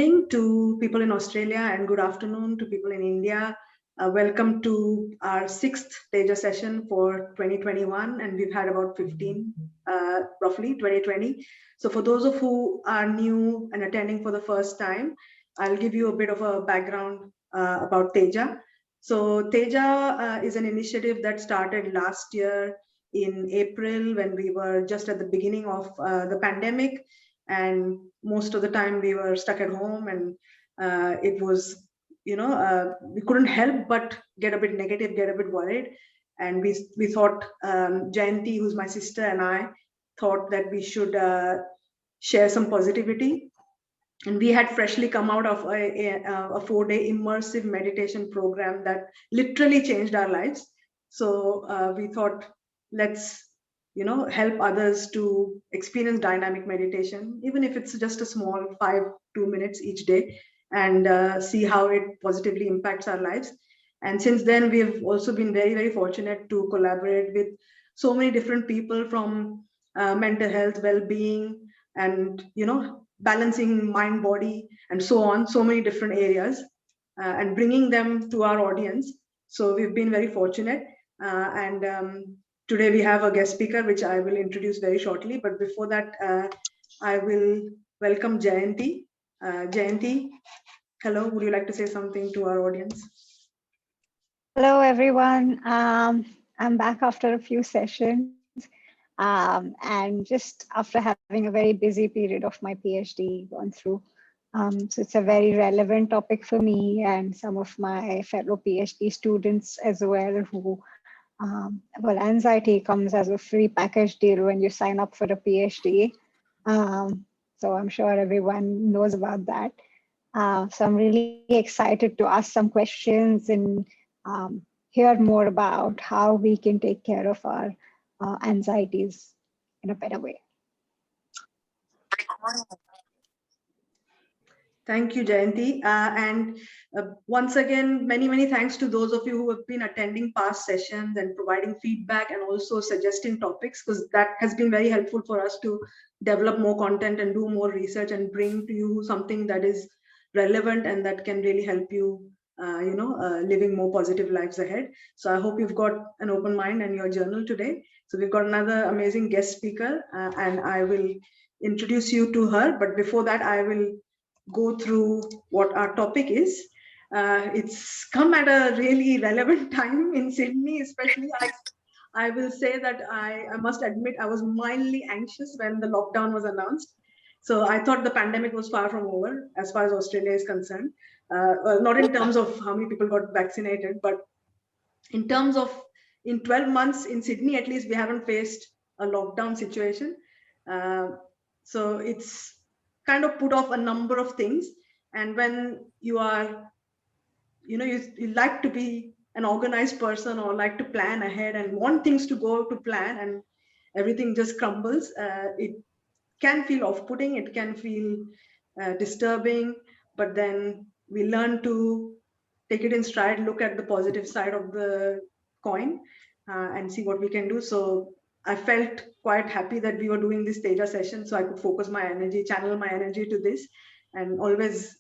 To people in Australia and good afternoon to people in India. Welcome to our sixth Teja session for 2021, and we've had about 15, roughly 2020. So for those of who are new and attending for the first time, I'll give you a bit of a background about Teja. So Teja is an initiative that started last year in April when we were just at the beginning of the pandemic, and most of the time we were stuck at home, and it was we couldn't help but get a bit negative, get a bit worried. And we thought, Jayanti, who's my sister, and I thought that we should share some positivity. And we had freshly come out of a 4-day immersive meditation program that literally changed our lives. So we thought, let's help others to experience dynamic meditation, even if it's just a small 2 minutes each day, and see how it positively impacts our lives. And since then, we've also been very, very fortunate to collaborate with so many different people from mental health, well-being, and balancing mind, body, and so on, so many different areas, and bringing them to our audience. So we've been very fortunate. And Today we have a guest speaker, which I will introduce very shortly. But before that, I will welcome Jayanti. Jayanti, hello. Would you like to say something to our audience? Hello, everyone. I'm back after a few sessions, and just after having a very busy period of my PhD gone through. So it's a very relevant topic for me and some of my fellow PhD students as well, who, well, anxiety comes as a free package deal when you sign up for a PhD. So I'm sure everyone knows about that. So I'm really excited to ask some questions and hear more about how we can take care of our anxieties in a better way. Thank you, Jayanti. And once again, many, many thanks to those of you who have been attending past sessions and providing feedback and also suggesting topics, because that has been very helpful for us to develop more content and do more research and bring to you something that is relevant and that can really help you, living more positive lives ahead. So I hope you've got an open mind and your journal today. So we've got another amazing guest speaker, and I will introduce you to her. But before that, I will go through what our topic is. It's come at a really relevant time in Sydney, especially. I will say that I must admit I was mildly anxious when the lockdown was announced. So I thought the pandemic was far from over as far as Australia is concerned. Well, not in terms of how many people got vaccinated, but in terms of in 12 months in Sydney, at least we haven't faced a lockdown situation. So it's kind of put off a number of things. And when you are, you like to be an organized person or like to plan ahead and want things to go to plan, and everything just crumbles, it can feel off-putting, it can feel disturbing. But then we learn to take it in stride, look at the positive side of the coin, and see what we can do. So I felt quite happy that we were doing this Teja session, so I could focus my energy, channel my energy to this, and always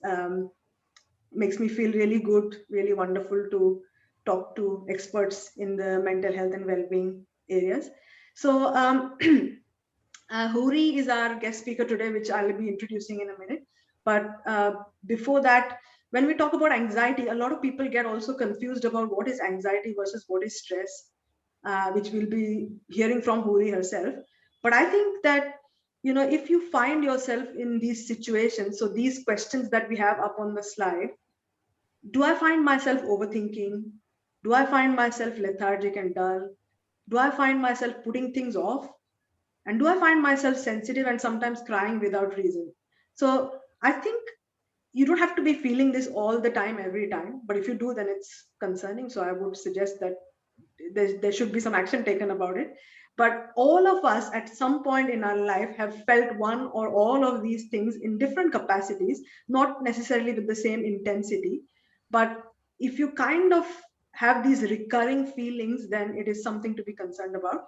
makes me feel really good, really wonderful to talk to experts in the mental health and well-being areas. So Huri is our guest speaker today, which I'll be introducing in a minute. But before that, when we talk about anxiety, a lot of people get also confused about what is anxiety versus what is stress, which we'll be hearing from Huri herself. But I think that, if you find yourself in these situations, so these questions that we have up on the slide, do I find myself overthinking? Do I find myself lethargic and dull? Do I find myself putting things off? And do I find myself sensitive and sometimes crying without reason? So I think you don't have to be feeling this all the time, every time. But if you do, then it's concerning. So I would suggest that there should be some action taken about it. But all of us at some point in our life have felt one or all of these things in different capacities, not necessarily with the same intensity. But if you kind of have these recurring feelings, then it is something to be concerned about.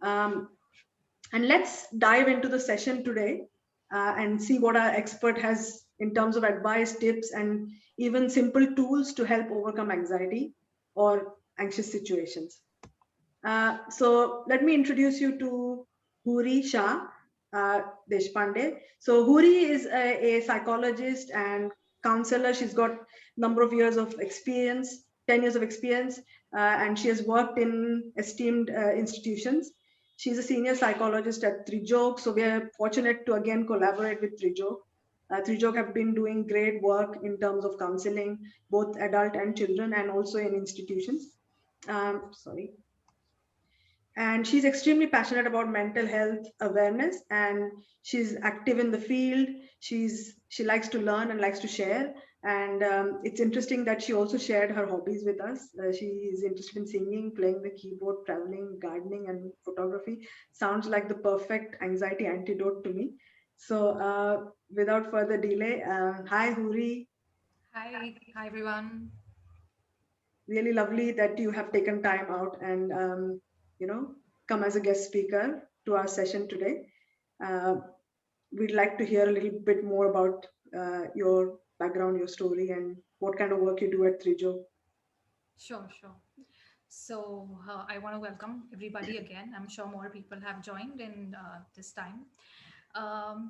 And let's dive into the session today and see what our expert has in terms of advice, tips, and even simple tools to help overcome anxiety or anxious situations. So let me introduce you to Huri Shah Deshpande. So Huri is a psychologist and counselor. She's got number of years of experience, 10 years of experience, and she has worked in esteemed institutions. She's a senior psychologist at Trijog. So we are fortunate to again collaborate with Trijog. Trijog have been doing great work in terms of counseling, both adult and children, and also in institutions. Sorry, and she's extremely passionate about mental health awareness, and she's active in the field. She likes to learn and likes to share, and it's interesting that she also shared her hobbies with us. She is interested in singing, playing the keyboard, traveling, gardening, and photography. Sounds like the perfect anxiety antidote to me. So without further delay, hi Huri. Hi everyone. Really lovely that you have taken time out and you know come as a guest speaker to our session today. uh, we'd like to hear a little bit more about your background, your story, and what kind of work you do at Trijo. Sure. So I want to welcome everybody again. I'm sure more people have joined in this time.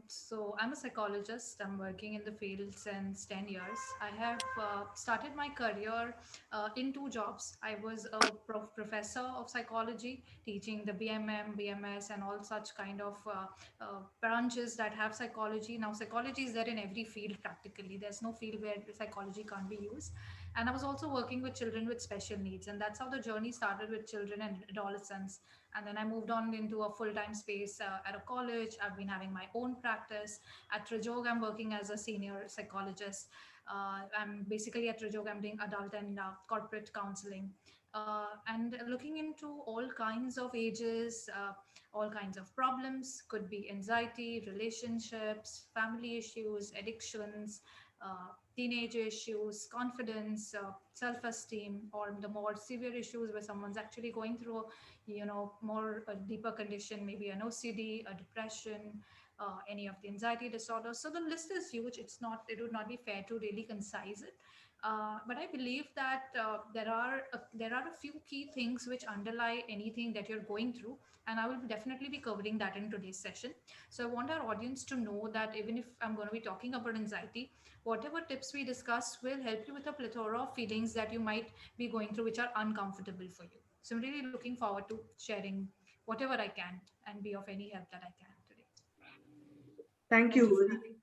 So I'm a psychologist. I'm working in the field since 10 years. I have started my career in two jobs. I was a professor of psychology, teaching the BMM, BMS, and all such kind of branches that have psychology. Now, psychology is there in every field practically. There's no field where psychology can't be used. And I was also working with children with special needs, and that's how the journey started with children and adolescents. And then I moved on into a full-time space at a college. I've been having my own practice at Trijog. I'm working as a senior psychologist. I'm basically at Trijog, I'm doing adult and corporate counseling, and looking into all kinds of ages, all kinds of problems. Could be anxiety, relationships, family issues, addictions, teenage issues, confidence, self-esteem, or the more severe issues where someone's actually going through, more a deeper condition, maybe an OCD, a depression, any of the anxiety disorders. So the list is huge. It would not be fair to really concise it. But I believe that there are a few key things which underlie anything that you're going through, and I will definitely be covering that in today's session. So I want our audience to know that even if I'm going to be talking about anxiety, whatever tips we discuss will help you with a plethora of feelings that you might be going through which are uncomfortable for you. So I'm really looking forward to sharing whatever I can and be of any help that I can today. Thank you, Thank you for Huri. having me.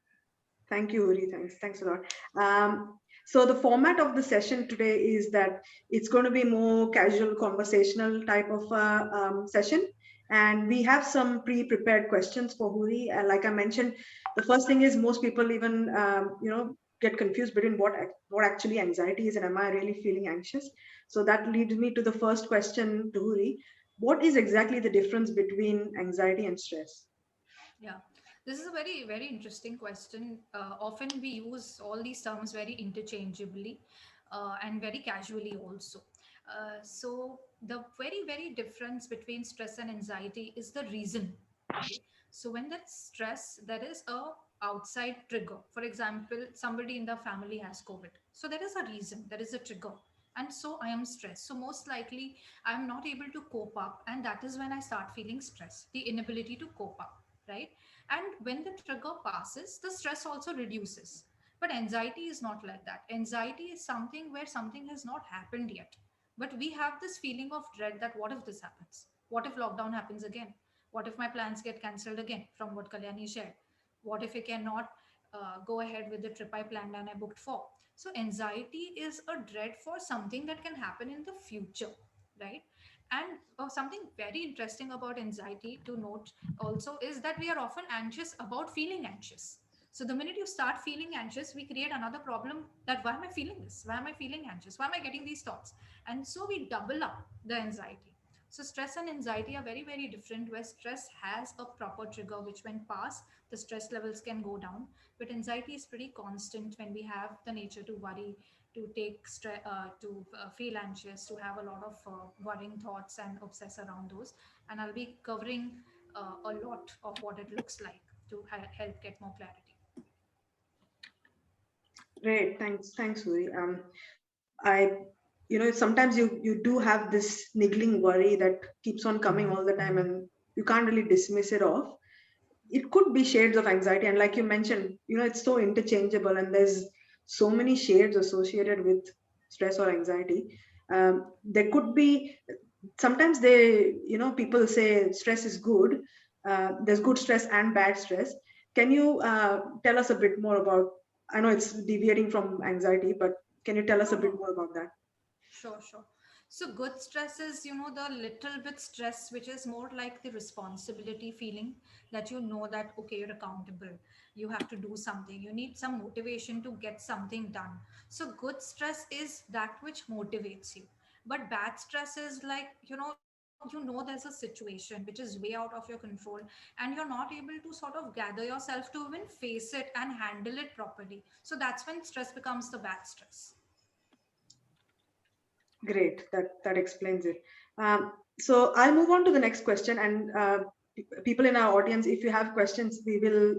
Thank you, Uri. Thanks a lot. So the format of the session today is that it's going to be more casual, conversational type of session, and we have some pre-prepared questions for Huri. Like I mentioned, the first thing is most people even get confused between what actually anxiety is and am I really feeling anxious. So that leads me to the first question to Huri. What is exactly the difference between anxiety and stress? Yeah, this is a very, very interesting question. Often we use all these terms very interchangeably and very casually also. So the very, very difference between stress and anxiety is the reason. Okay. So when that's stress, there is a outside trigger. For example, somebody in the family has COVID. So there is a reason, there is a trigger. And so I am stressed. So most likely I am not able to cope up. And that is when I start feeling stress, the inability to cope up, right? And when the trigger passes, the stress also reduces. But anxiety is not like that. Anxiety is something where something has not happened yet, but we have this feeling of dread that what if this happens, what if lockdown happens again, what if my plans get cancelled again, from what Kalyani shared, what if I cannot go ahead with the trip I planned and I booked for. So anxiety is a dread for something that can happen in the future, right? And something very interesting about anxiety to note also is that we are often anxious about feeling anxious. So the minute you start feeling anxious, we create another problem, that why am I feeling this? Why am I feeling anxious? Why am I getting these thoughts? And so we double up the anxiety. So stress and anxiety are very, very different, where stress has a proper trigger, which when passed, the stress levels can go down. But anxiety is pretty constant when we have the nature to worry, to take stress, to feel anxious, to have a lot of worrying thoughts and obsess around those. And I'll be covering a lot of what it looks like to help get more clarity. Great. Thanks, Suri. I, sometimes you do have this niggling worry that keeps on coming all the time, and you can't really dismiss it off. It could be shades of anxiety, and like you mentioned, it's so interchangeable, and there's so many shades associated with stress or anxiety. There could be sometimes people say stress is good. There's good stress and bad stress. Can you tell us a bit more about? I know it's deviating from anxiety, but can you tell us No, a bit no. more about that? Sure, sure. So good stress is, the little bit stress, which is more like the responsibility feeling that you know that, okay, you're accountable. You have to do something. You need some motivation to get something done. So good stress is that which motivates you. But bad stress is like, there's a situation which is way out of your control and you're not able to sort of gather yourself to even face it and handle it properly. So that's when stress becomes the bad stress. Great. That explains it. So I'll move on to the next question. And people in our audience, if you have questions, we will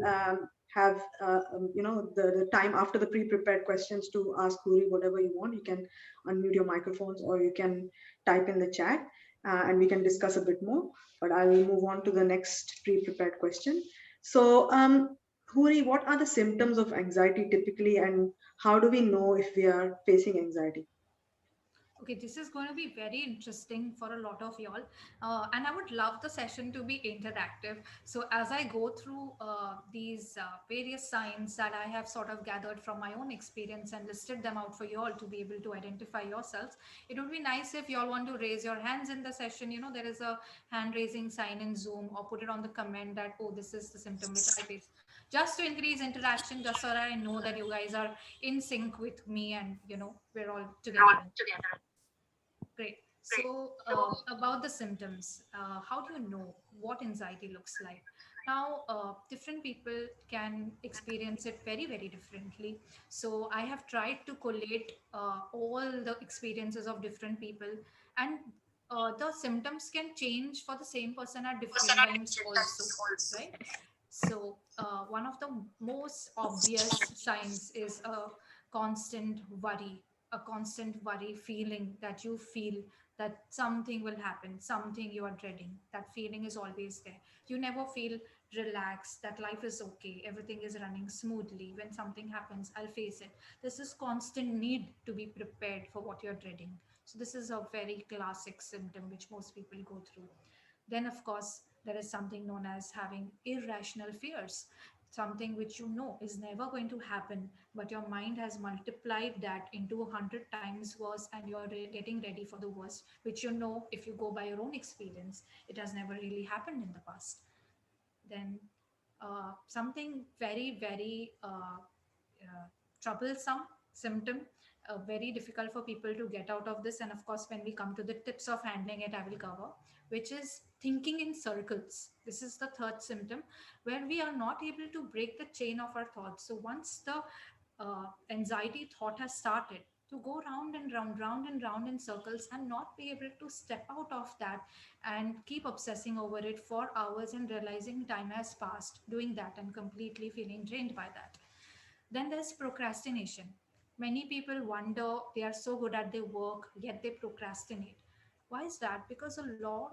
have the time after the pre-prepared questions to ask Huri whatever you want. You can unmute your microphones or you can type in the chat, and we can discuss a bit more. But I will move on to the next pre-prepared question. So, Huri, what are the symptoms of anxiety typically, and how do we know if we are facing anxiety? Okay, this is going to be very interesting for a lot of y'all. And I would love the session to be interactive. So, as I go through these various signs that I have sort of gathered from my own experience and listed them out for y'all to be able to identify yourselves, it would be nice if y'all want to raise your hands in the session. There is a hand raising sign in Zoom, or put it on the comment that, oh, this is the symptom which I face. Just to increase interaction, just so that I know that you guys are in sync with me and, we're all together. Great. So, about the symptoms, how do you know what anxiety looks like? Now, different people can experience it very, very differently. So, I have tried to collate all the experiences of different people, and the symptoms can change for the same person at different times, also, right? So, one of the most obvious signs is a constant worry feeling that you feel that something will happen, something you are dreading. That feeling is always there. You never feel relaxed, that life is okay, everything is running smoothly. When something happens, I'll face it. There's this constant need to be prepared for what you're dreading. So, this is a very classic symptom which most people go through. Then, of course, there is something known as having irrational fears, something which you know is never going to happen, but your mind has multiplied that into 100 times worse, and you're getting ready for the worst, which you know, if you go by your own experience, it has never really happened in the past. Then, something very, very troublesome symptom, very difficult for people to get out of this. And of course, when we come to the tips of handling it, I will cover, which is thinking in circles. This is the third symptom, where we are not able to break the chain of our thoughts. So once the anxiety thought has started to go round and round in circles, and not be able to step out of that and keep obsessing over it for hours and realizing time has passed doing that and completely feeling drained by that. Then there's procrastination. Many people wonder, they are so good at their work, yet they procrastinate. Why is that? Because a lot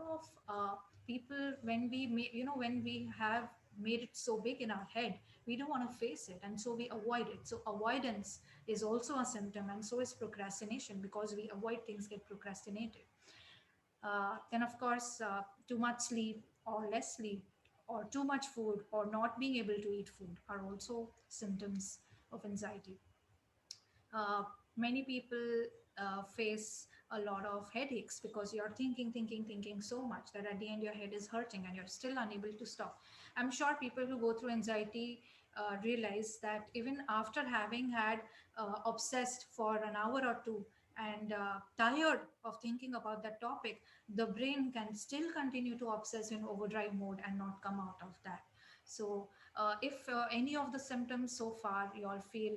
of people, when we have made it so big in our head, we don't want to face it, and so we avoid it. So avoidance is also a symptom, and so is procrastination, because we avoid things get procrastinated. Then, of course, too much sleep or less sleep, or too much food or not being able to eat food, are also symptoms of anxiety. Many people face a lot of headaches because you're thinking so much that at the end your head is hurting and you're still unable to stop. I'm sure people who go through anxiety realize that even after having had obsessed for an hour or two and tired of thinking about that topic, the brain can still continue to obsess in overdrive mode and not come out of that. So, if any of the symptoms so far you all feel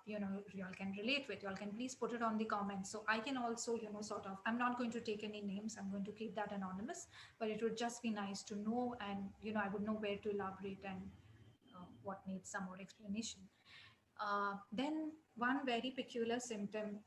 you all can relate with, you all can please put it on the comments, so I can also sort of, I'm not going to take any names, I'm going to keep that anonymous, but it would just be nice to know, and I would know where to elaborate and what needs some more explanation. Then one very peculiar symptom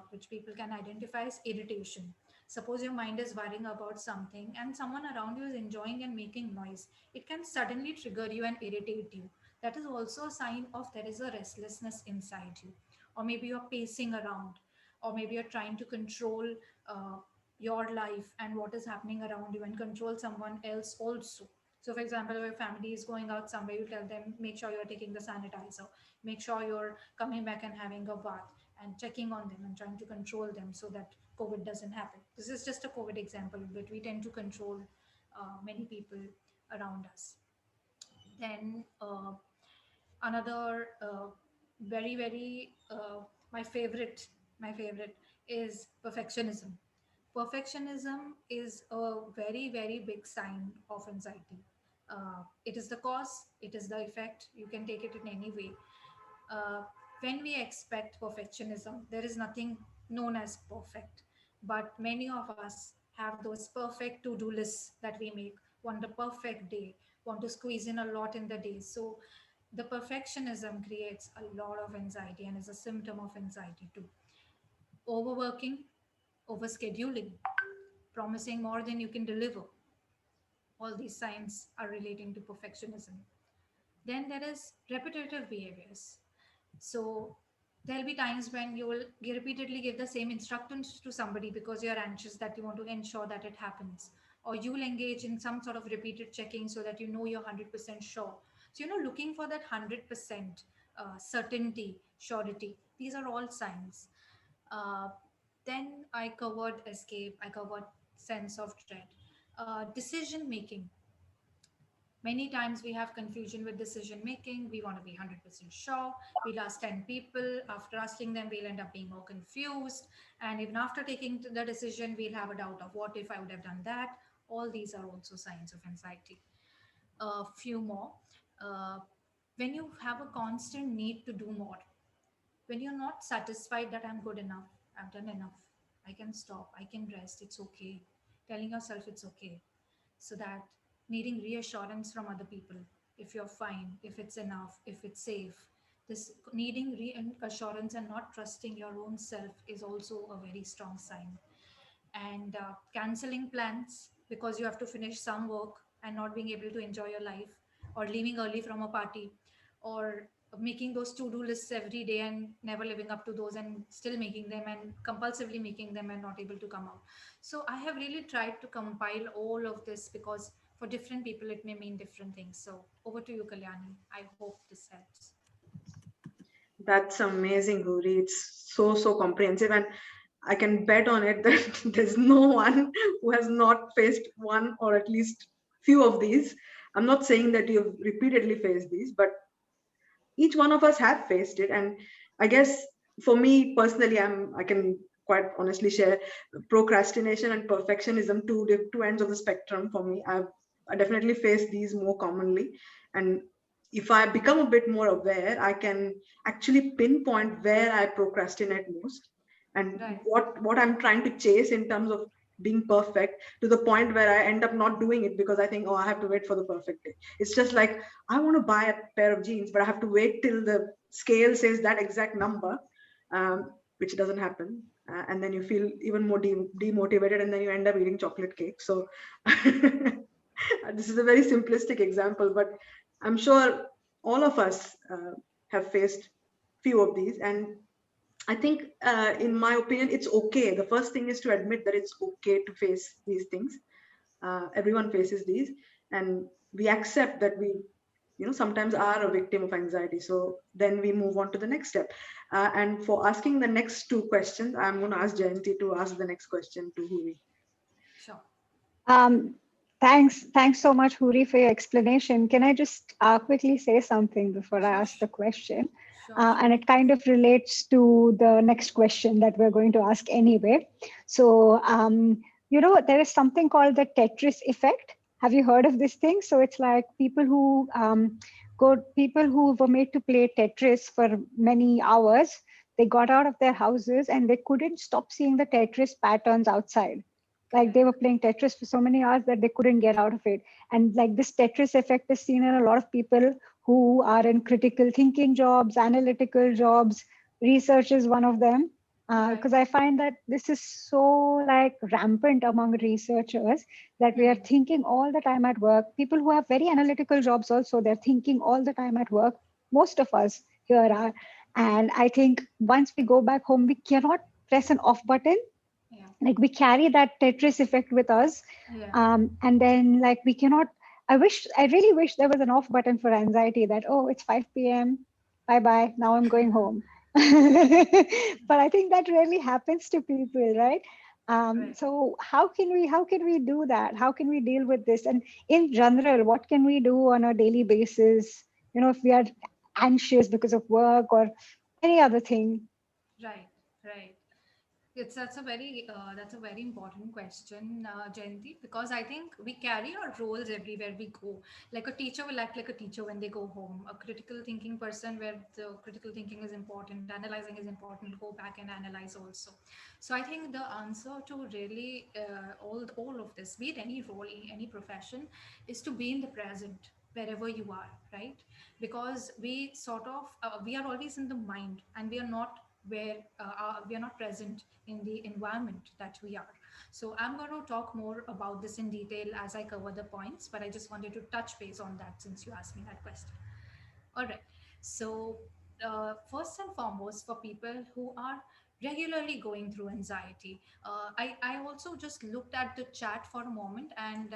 which people can identify is irritation. Suppose your mind is worrying about something and someone around you is enjoying and making noise. It can suddenly trigger you and irritate you. That is also a sign of there is a restlessness inside you. Or maybe you're pacing around, or maybe you're trying to control uh, your life and what is happening around you and control someone else also. So, for example, if your family is going out somewhere, you tell them, make sure you're taking the sanitizer, make sure you're coming back and having a bath and checking on them and trying to control them so that COVID doesn't happen. This is just a COVID example, but we tend to control many people around us. Then another very my favorite is perfectionism. Perfectionism is a very big sign of anxiety. It is the cause, it is the effect. You can take it in any way. uh, when we expect perfectionism, there is nothing known as perfect. But many of us have those perfect to do lists that we make, want the perfect day, want to squeeze in a lot in the day. So the perfectionism creates a lot of anxiety and is a symptom of anxiety too. Overworking, overscheduling, promising more than you can deliver. All these signs are relating to perfectionism. Then there is repetitive behaviors. So there'll be times when you will repeatedly give the same instructions to somebody because you're anxious that you want to ensure that it happens. Or you will engage in some sort of repeated checking so that you know you're 100% sure. So, looking for that 100% certainty, surety. These are all signs. Uh, then I covered escape, I covered sense of dread. Decision making. Many times we have confusion with decision making. We want to be 100% sure. We'll ask 10 people. After asking them, we'll end up being more confused. And even after taking the decision, we'll have a doubt of what if I would have done that. All these are also signs of anxiety. A few more. Uh, when you have a constant need to do more, when you're not satisfied that I'm good enough, I've done enough, I can stop, I can rest, it's okay. Telling yourself it's okay, so that needing reassurance from other people, if you're fine, if it's enough, if it's safe. This needing reassurance and not trusting your own self is also a very strong sign. And canceling plans because you have to finish some work and not being able to enjoy your life, or leaving early from a party, or making those to-do lists every day and never living up to those and still making them and compulsively making them and not able to come out. So I have really tried to compile all of this because for different people it may mean different things. So over to you, Kalyani. I hope this helps. That's amazing, Gauri. It's so comprehensive, and I can bet on it that there's no one who has not faced one or at least few of these. I'm not saying that you've repeatedly faced these, but each one of us have faced it. And I guess for me personally, I can quite honestly share procrastination and perfectionism, two ends of the spectrum for me. I definitely face these more commonly. And if I become a bit more aware, I can actually pinpoint where I procrastinate most and Right. what I'm trying to chase in terms of being perfect, to the point where I end up not doing it because I think, oh, I have to wait for the perfect day. It's just like, I want to buy a pair of jeans, but I have to wait till the scale says that exact number, which doesn't happen. And then you feel even more demotivated, and then you end up eating chocolate cake. So this is a very simplistic example, but I'm sure all of us have faced few of these. And I think, in my opinion, it's okay. The first thing is to admit that it's okay to face these things. Everyone faces these, and we accept that we, sometimes are a victim of anxiety. So then we move on to the next step. And for asking the next two questions, I'm going to ask Jayanti to ask the next question to Huri. Sure. Um, thanks so much, Huri, for your explanation. Can I just quickly say something before I Sure. ask the question? Sure. And it kind of relates to the next question that we're going to ask anyway. So, there is something called the Tetris effect. Have you heard of this thing? So it's like people who people who were made to play Tetris for many hours. They got out of their houses and they couldn't stop seeing the Tetris patterns outside. Like they were playing Tetris for so many hours that they couldn't get out of it. And like this Tetris effect is seen in a lot of people who are in critical thinking jobs, analytical jobs. Research is one of them. Right. Because I find that this is so like rampant among researchers that we are Hmm. thinking all the time at work. People who have very analytical jobs also, they're thinking all the time at work. Most of us here are. And I think once we go back home, we cannot press an off button. Yeah. Like we carry that Tetris effect with us. Yeah. And then like we cannot, I really wish there was an off button for anxiety that, oh, it's 5 p.m. Bye bye. Now I'm going home. But I think that rarely happens to people, right? Right. So how can we do that? How can we deal with this? And in general, what can we do on a daily basis? If we are anxious because of work or any other thing. Right. Right. It's that's a very important question, Jayanti, because I think we carry our roles everywhere we go. Like a teacher will act like a teacher when they go home. A critical thinking person, where the critical thinking is important, analyzing is important. Go back and analyze also. So I think the answer to really all of this, be it any role, any profession, is to be in the present wherever you are, right? Because we are always in the mind, and we are not present in the environment that we are. So I'm going to talk more about this in detail as I cover the points, but I just wanted to touch base on that since you asked me that question. All right. So, first and foremost, for people who are regularly going through anxiety, I also just looked at the chat for a moment, and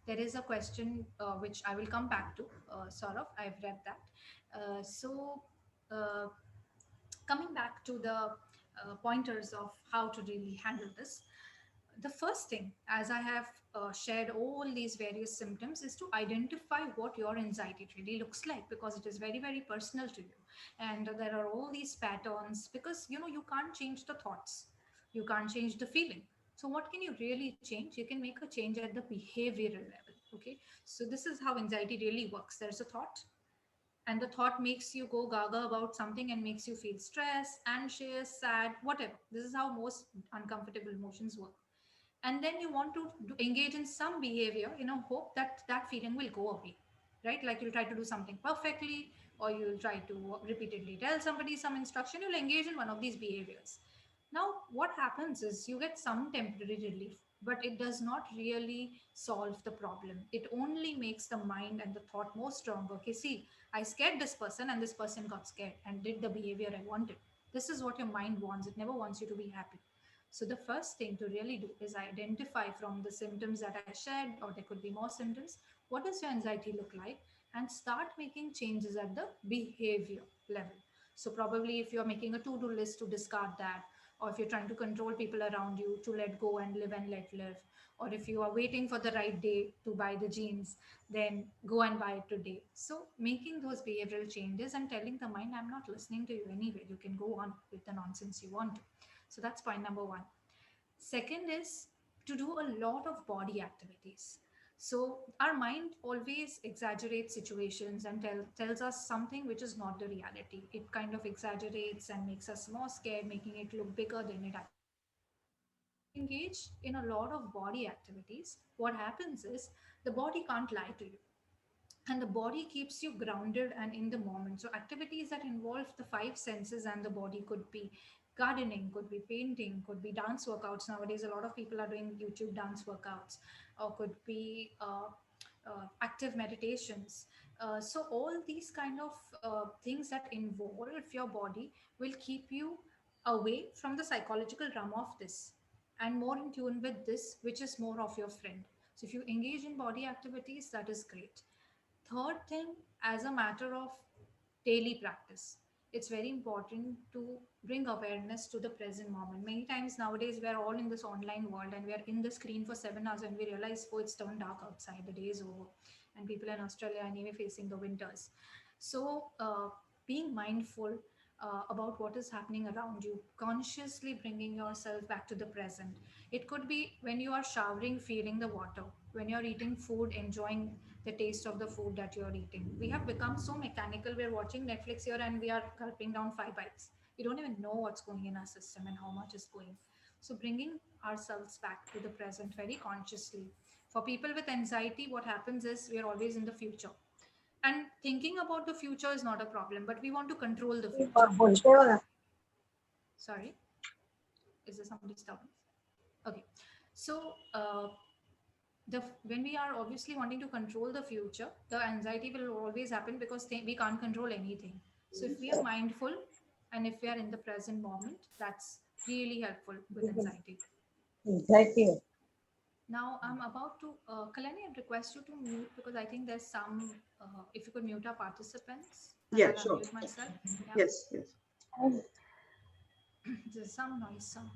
there is a question which I will come back to. Sort of, I've read that. So, uh, coming back to the pointers of how to really handle this, the first thing, as I have shared all these various symptoms, is to identify what your anxiety really looks like, because it is very, very personal to you. And there are all these patterns, because you can't change the thoughts, you can't change the feeling. So what can you really change? You can make a change at the behavioral level. Okay, so this is how anxiety really works. There's a thought, and the thought makes you go gaga about something and makes you feel stressed, anxious, sad, whatever. This is how most uncomfortable emotions work. And then you want to engage in some behavior in a hope that that feeling will go away, right? Like you'll try to do something perfectly, or you'll try to repeatedly tell somebody some instruction. You'll engage in one of these behaviors. Now what happens is you get some temporary relief, but it does not really solve the problem. It only makes the mind and the thought more stronger. Okay, see, I scared this person and this person got scared and did the behavior I wanted. This is what your mind wants. It never wants you to be happy. So the first thing to really do is identify from the symptoms that I shared, or there could be more symptoms. What does your anxiety look like? And start making changes at the behavior level. So probably if you're making a to-do list, to discard that, or if you're trying to control people around you, to let go and live and let live, or if you are waiting for the right day to buy the jeans, then go and buy it today. So making those behavioral changes and telling the mind, I'm not listening to you anyway, you can go on with the nonsense you want to. So that's point number one. Second is to do a lot of body activities. So our mind always exaggerates situations and tells us something which is not the reality. It kind of exaggerates and makes us more scared, making it look bigger than it actually is. So when you engage in a lot of body activities, what happens is the body can't lie to you, and the body keeps you grounded and in the moment. So activities that involve the five senses and the body could be gardening, could be painting, could be dance workouts. Nowadays a lot of people are doing YouTube dance workouts, or could be active meditations. So all these kind of things that involve your body will keep you away from the psychological realm of this, and more in tune with this, which is more of your friend. So if you engage in body activities, that is great. Third thing, as a matter of daily practice, it's very important to bring awareness to the present moment. Many times nowadays, we are all in this online world and we are in the screen for 7 hours and we realize, oh, it's turned dark outside, the day is over. And people in Australia are anyway facing the winters. So, being mindful about what is happening around you, consciously bringing yourself back to the present. It could be when you are showering, feeling the water, when you're eating food, enjoying the taste of the food that you're eating. We have become so mechanical. We're watching Netflix here and we are gulping down 5 bites. We don't even know what's going in our system and how much is going. So, bringing ourselves back to the present very consciously. For people with anxiety, what happens is we are always in the future. And thinking about the future is not a problem, but we want to control the और future. बोलते हो ना Sorry, is there some disturbance? Okay, so when we are obviously wanting to control the future, the anxiety will always happen because we can't control anything. So if we are mindful and if we are in the present moment, that's really helpful with anxiety. Exactly Now I'm about to, Kalani, I'd request you to mute because I think there's some, if you could mute our participants and Yeah, I'll sure. unmute myself. Yeah, Yes, yes. there's some noise, some.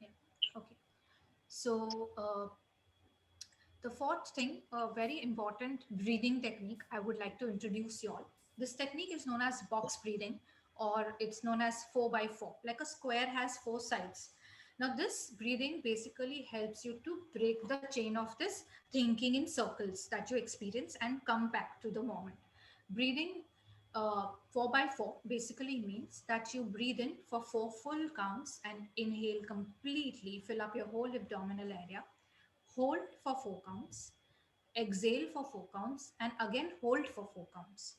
Yeah, okay. So the fourth thing, a very important breathing technique I would like to introduce you all. This technique is known as box breathing, or it's known as 4 by 4. Like a square has four sides. Now, this breathing basically helps you to break the chain of this thinking in circles that you experience and come back to the moment. Breathing 4 by 4 basically means that you breathe in for four full counts and inhale completely, fill up your whole abdominal area, hold for four counts, exhale for four counts, and again hold for four counts.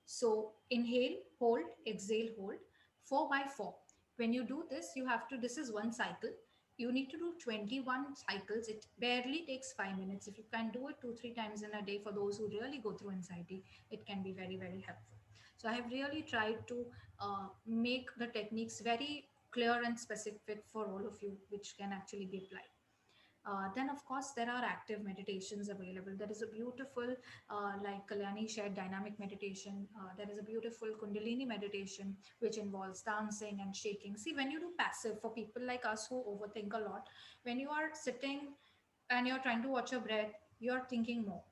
So inhale, hold, exhale, hold, 4 by 4. When you do this, you have to, this is one cycle. You need to do 21 cycles. It barely takes 5 minutes. If you can do it 2, 3 times in a day for those who really go through anxiety, it can be very, very helpful. So I have really tried to make the techniques very clear and specific for all of you, which can actually be applied. Then, of course, there are active meditations available. There is a beautiful, like Kalyani shared, dynamic meditation. There is a beautiful Kundalini meditation, which involves dancing and shaking. See, when you do passive, for people like us who overthink a lot, when you are sitting and you're trying to watch your breath, you're thinking more.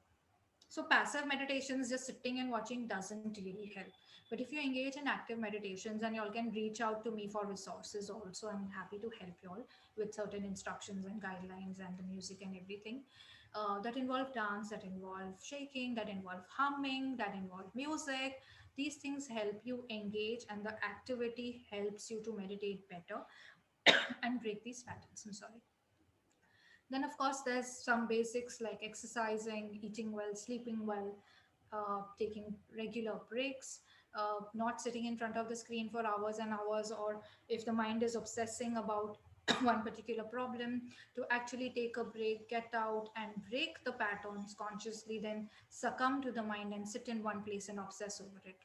So passive meditations, just sitting and watching, doesn't really help. But if you engage in active meditations, and y'all can reach out to me for resources also, I'm happy to help y'all with certain instructions and guidelines and the music and everything that involve dance, that involve shaking, that involve humming, that involve music. These things help you engage, and the activity helps you to meditate better and break these patterns. I'm sorry. Then, of course, there's some basics like exercising, eating well, sleeping well, taking regular breaks, not sitting in front of the screen for hours and hours, or if the mind is obsessing about one particular problem, to actually take a break, get out and break the patterns consciously, then succumb to the mind and sit in one place and obsess over it.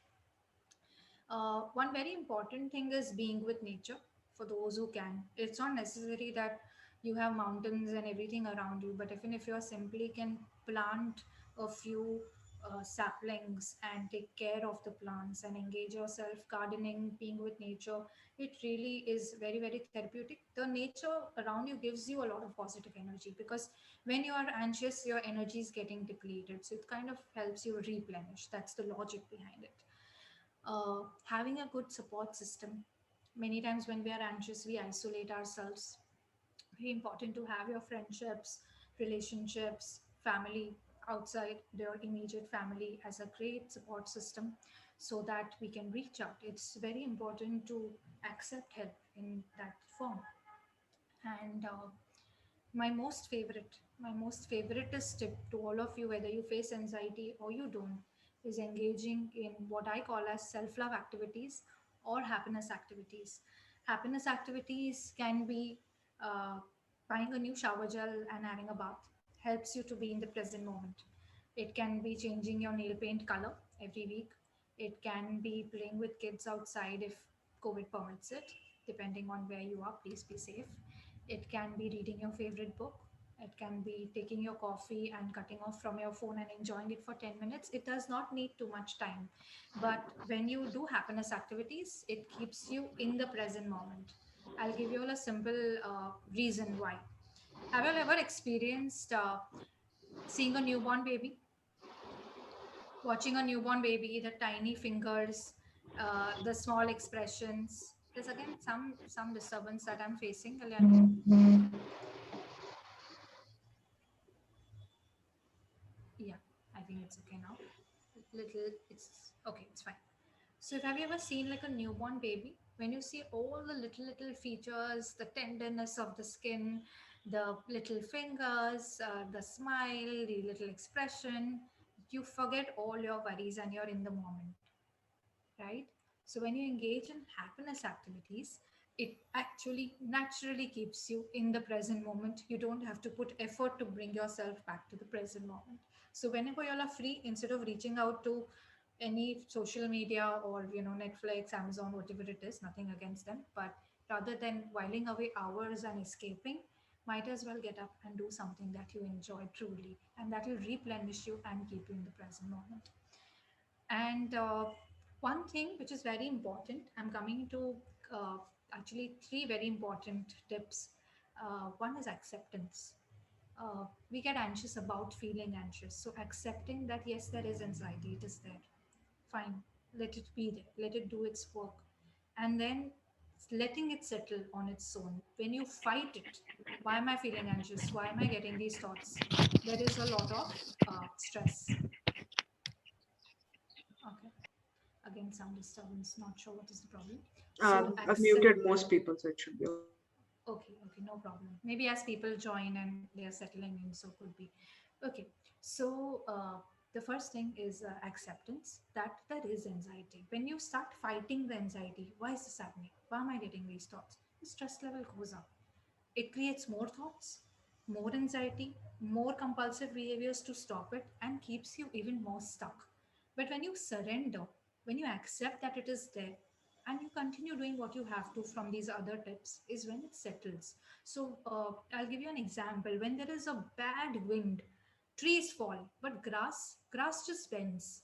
One very important thing is being with nature for those who can. It's not necessary that you have mountains and everything around you, but even if you simply can plant a few saplings and take care of the plants and engage yourself, gardening, being with nature, it really is very, very therapeutic. The nature around you gives you a lot of positive energy, because when you are anxious, your energy is getting depleted. So it kind of helps you replenish. That's the logic behind it. Having a good support system. Many times when we are anxious, we isolate ourselves. Very important to have your friendships, relationships, family outside your immediate family as a great support system, so that we can reach out. It's very important to accept help in that form. And my most favorite is tip to all of you, whether you face anxiety or you don't, is engaging in what I call as self-love activities or happiness activities. Happiness activities can be uh, buying a new shower gel and having a bath. Helps you to be in the present moment. It can be changing your nail paint color every week. It can be playing with kids outside if COVID permits it, depending on where you are. Please be safe. It can be reading your favorite book. It can be taking your coffee and cutting off from your phone and enjoying it for 10 minutes. It does not need too much time. But when you do happiness activities, it keeps you in the present moment. I'll give you all a simple reason why. Have you ever experienced seeing a newborn baby? Watching a newborn baby, the tiny fingers, the small expressions. There's again some disturbance that I'm facing, Kalyani. Yeah, I think it's okay now. Little, it's okay, it's fine. So, have you ever seen like a newborn baby? When you see all the little features, the tenderness of the skin, the little fingers, the smile, the little expression, you forget all your worries and you're in the moment, right? So when you engage in happiness activities, it actually naturally keeps you in the present moment. You don't have to put effort to bring yourself back to the present moment. So whenever you are free, instead of reaching out to any social media or Netflix, Amazon, whatever it is, nothing against them, but rather than whiling away hours and escaping, might as well get up and do something that you enjoy truly, and that will replenish you and keep you in the present moment. And one thing which is very important, I'm coming to actually three very important tips. One is acceptance. We get anxious about feeling anxious. So accepting that, yes, there is anxiety, it is there. Fine, let it be there, let it do its work. And then letting it settle on its own. When you fight it, why am I feeling anxious? Why am I getting these thoughts? There is a lot of stress. Okay. Again, sound disturbance. Not sure what is the problem. So I've accept. muted most people, so it should be okay. Okay, okay, no problem. Maybe as people join and they are settling in, so could be. Okay, so the first thing is acceptance that there is anxiety. When you start fighting the anxiety, why is this happening? Why am I getting these thoughts? The stress level goes up. It creates more thoughts, more anxiety, more compulsive behaviors to stop it, and keeps you even more stuck. But when you surrender, when you accept that it is there, and you continue doing what you have to from these other tips, is when it settles. So I'll give you an example. When there is a bad wind, trees fall, but grass just bends.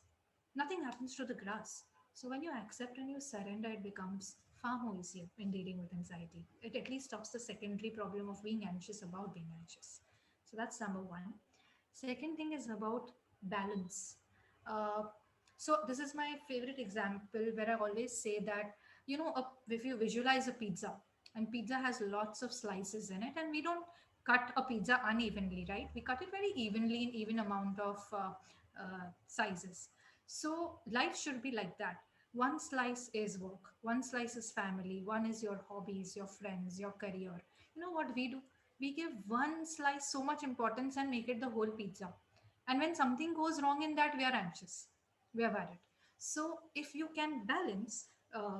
Nothing happens to the grass. So when you accept and you surrender, it becomes far more easier in dealing with anxiety. It at least stops the secondary problem of being anxious about being anxious. So that's number one. Second thing is about balance. Uh, so this is my favorite example where I always say that, if you visualize a pizza, and pizza has lots of slices in it, and we don't cut a pizza unevenly, right? We cut it very evenly in even amount of sizes. So life should be like that. One slice is work, one slice is family, one is your hobbies, your friends, your career. You know what we do? We give one slice so much importance and make it the whole pizza. And when something goes wrong in that, we are anxious, we are worried. So if you can balance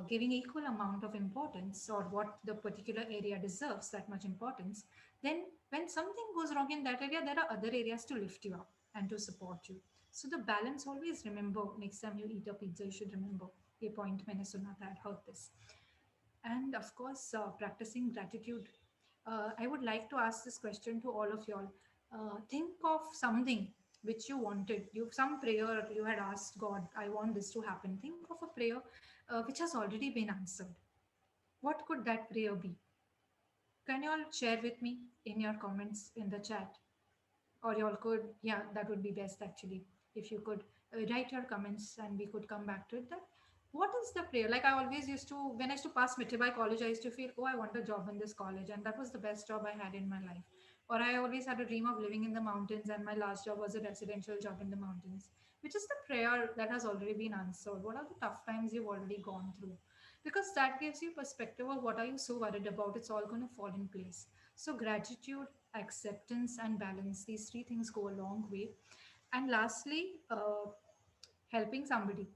giving equal amount of importance, or what the particular area deserves that much importance, then when something goes wrong in that area, there are other areas to lift you up and to support you. So the balance, always remember, next time you eat a pizza, you should remember, ये point मैंने सुना था, I heard this. And of course, practicing gratitude. I would like to ask this question to all of y'all. Think of something which you wanted. Some prayer you had asked God, I want this to happen. Think of a prayer which has already been answered. What could that prayer be? Can you all share with me in your comments in the chat? Or you all could, yeah, that would be best actually. If you could write your comments and we could come back to it. That what is the prayer? Like I always used to, when I used to pass Mithai college, I used to feel, oh, I want a job in this college, and that was the best job I had in my life. Or I always had a dream of living in the mountains, and my last job was a residential job in the mountains. Which is the prayer that has already been answered? What are the tough times you've already gone through? Because that gives you perspective of what are you so worried about. It's all going to fall in place. So gratitude, acceptance, and balance, these three things go a long way. And lastly, helping somebody.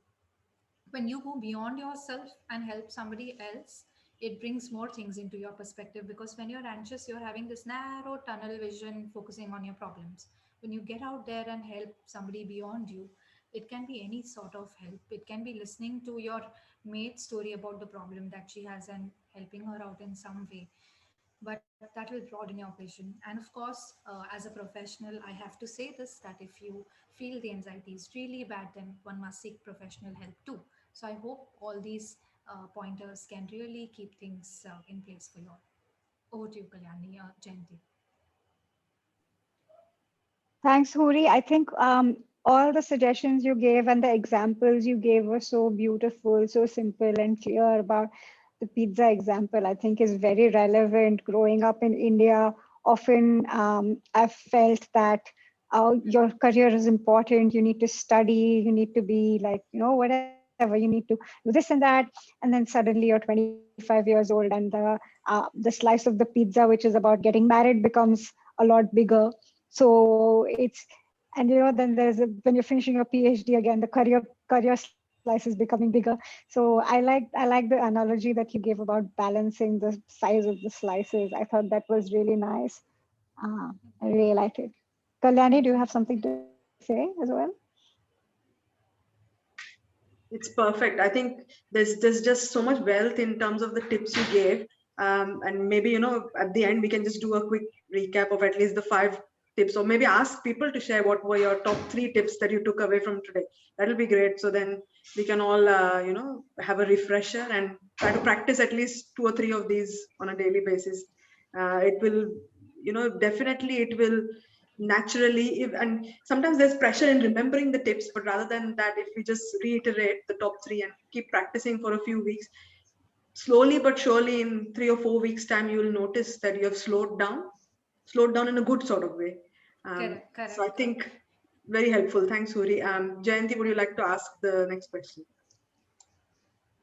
When you go beyond yourself and help somebody else, it brings more things into your perspective, because when you're anxious, you're having this narrow tunnel vision focusing on your problems. When you get out there and help somebody beyond you, it can be any sort of help. It can be listening to your mate's story about the problem that she has and helping her out in some way, but that will broaden your vision. And of course, as a professional, I have to say this, that if you feel the anxiety is really bad, then one must seek professional help too. So I hope all these pointers can really keep things in place for you all. Over to you, Kalyani, Jayanti. Thanks, Huri. I think all the suggestions you gave and the examples you gave were so beautiful, so simple and clear. About the pizza example, I think is very relevant. Growing up in India, often I've felt that your career is important. You need to study, you need to be like, whatever, you need to do this and that. And then suddenly you're 25 years old, and the slice of the pizza, which is about getting married, becomes a lot bigger. So it's, And then when you're finishing your PhD again, the career slice is becoming bigger. So I like the analogy that you gave about balancing the size of the slices. I thought that was really nice. I really liked it. Kalyani, do you have something to say as well? It's perfect. I think there's just so much wealth in terms of the tips you gave. And maybe, at the end we can just do a quick recap of at least the 5 tips, or maybe ask people to share what were your top 3 tips that you took away from today. That'll be great. So then we can all, have a refresher and try to practice at least 2 or 3 of these on a daily basis. It will, definitely it will naturally, and sometimes there's pressure in remembering the tips, but rather than that, if we just reiterate the top 3 and keep practicing for a few weeks, slowly but surely in 3 or 4 weeks time, you will notice that you have slowed down in a good sort of way. Correct, So I correct. think very helpful. Thanks, Huri. Jayanti, would you like to ask the next question?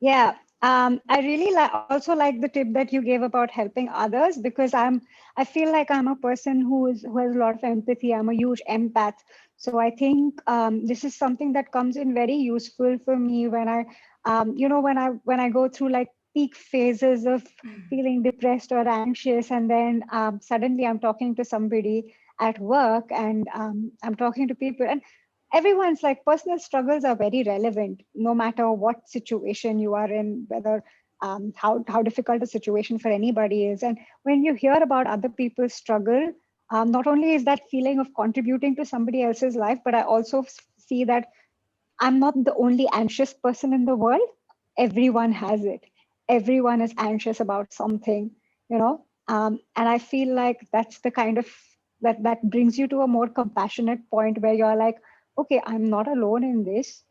Yeah, I really also like the tip that you gave about helping others, because I feel like I'm a person who has a lot of empathy. I'm a huge empath, so I think this is something that comes in very useful for me when I go through like peak phases of feeling depressed or anxious, and then suddenly I'm talking to somebody at work, and I'm talking to people, and everyone's like personal struggles are very relevant no matter what situation you are in, whether how difficult a situation for anybody is. And when you hear about other people's struggle, not only is that feeling of contributing to somebody else's life, but I also see that I'm not the only anxious person in the world. Everyone has it. Everyone is anxious about something, and I feel like that's the kind of that brings you to a more compassionate point where you're like, okay, I'm not alone in this.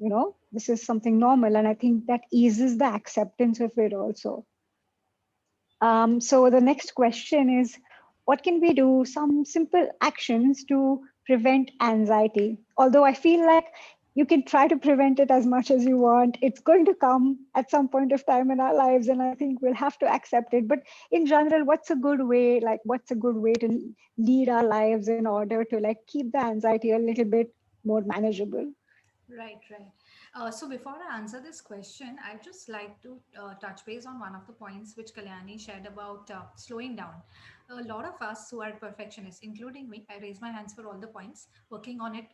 This is something normal, and I think that eases the acceptance of it also. So the next question is, what can we do? Some simple actions to prevent anxiety. Although I feel like you can try to prevent it as much as you want. It's going to come at some point of time in our lives, and I think we'll have to accept it. But in general, what's a good way? Like, what's a good way to lead our lives in order to like keep the anxiety a little bit more manageable? Right, right. So before I answer this question, I'd just like to touch base on one of the points which Kalyani shared about slowing down. A lot of us who are perfectionists, including me, I raise my hands for all the points, working on it,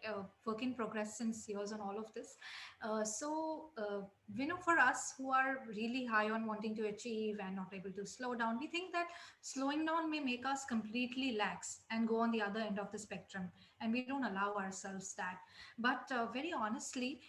work in progress since years on all of this. For us who are really high on wanting to achieve and not able to slow down, we think that slowing down may make us completely lax and go on the other end of the spectrum. And we don't allow ourselves that. But very honestly,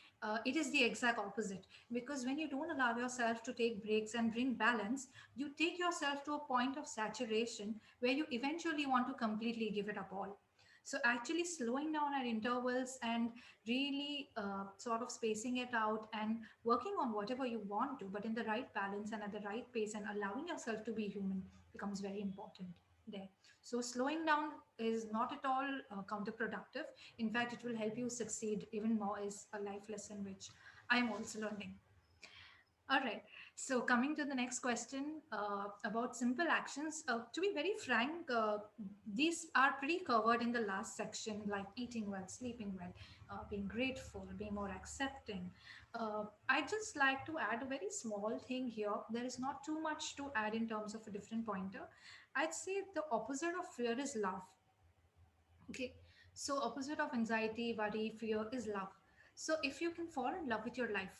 it is the exact opposite. Because when you don't allow yourself to take breaks and bring balance, you take yourself to a point of saturation where you eventually want to completely give it up all. So, actually, slowing down at intervals and really sort of spacing it out and working on whatever you want to, but in the right balance and at the right pace, and allowing yourself to be human becomes very important there. So, slowing down is not at all counterproductive. In fact, it will help you succeed even more, is a life lesson which I am also learning. All right. So, coming to the next question about simple actions, to be very frank, these are pretty covered in the last section, like eating well, sleeping well, being grateful, being more accepting. I just like to add a very small thing here. There is not too much to add in terms of a different pointer. I'd say the opposite of fear is love. Okay, so opposite of anxiety, worry, fear is love. So if you can fall in love with your life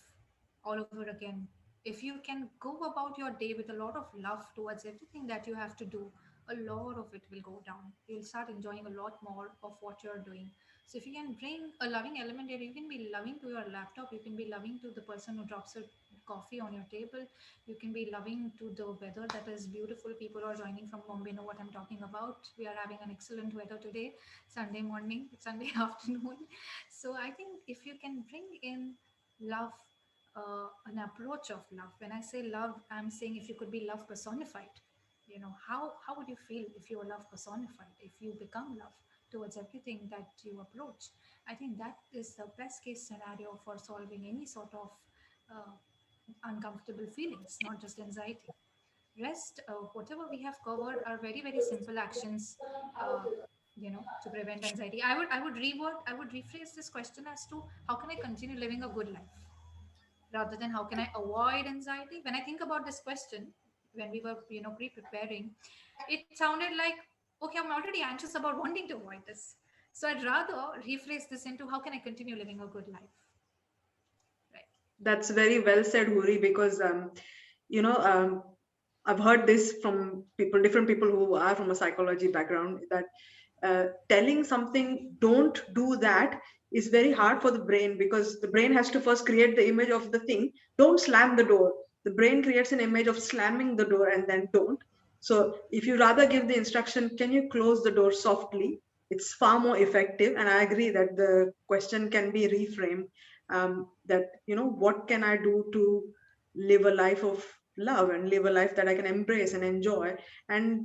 all over again, if you can go about your day with a lot of love towards everything that you have to do, a lot of it will go down. You'll start enjoying a lot more of what you're doing. So if you can bring a loving element here, you can be loving to your laptop, you can be loving to the person who drops a coffee on your table, you can be loving to the weather that is beautiful. People who are joining from Mumbai know what I'm talking about. We are having an excellent weather today, Sunday morning, Sunday afternoon. So I think if you can bring in love, an approach of love. When I say love, I'm saying if you could be love personified. How would you feel if you were love personified? If you become love towards everything that you approach, I think that is the best case scenario for solving any sort of uh, uncomfortable feelings, not just anxiety. Rest, whatever we have covered, are very, very simple actions. to prevent anxiety. I would rephrase this question as to how can I continue living a good life rather than how can I avoid anxiety. When I think about this question, when we were pre-preparing, it sounded like, okay, I'm already anxious about wanting to avoid this, so I'd rather rephrase this into how can I continue living a good life, right? That's very well said, Huri, because you know, I've heard this from people, different people who are from a psychology background, that telling something don't do that is very hard for the brain, because the brain has to first create the image of the thing. Don't slam the door. The brain creates an image of slamming the door and then don't. So if you rather give the instruction, can you close the door softly, it's far more effective. And I agree that the question can be reframed, that what can I do to live a life of love and live a life that I can embrace and enjoy, and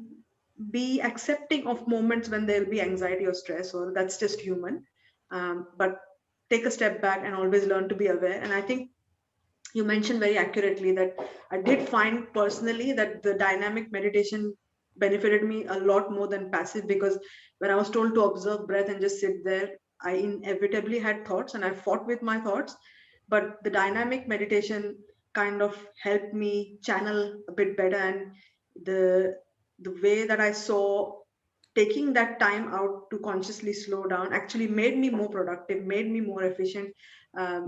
be accepting of moments when there'll be anxiety or stress, or that's just human. But take a step back and always learn to be aware. And I think you mentioned very accurately that I did find personally that the dynamic meditation benefited me a lot more than passive, because when I was told to observe breath and just sit there, I inevitably had thoughts and I fought with my thoughts. But the dynamic meditation kind of helped me channel a bit better, and the the way that I saw taking that time out to consciously slow down actually made me more productive, made me more efficient,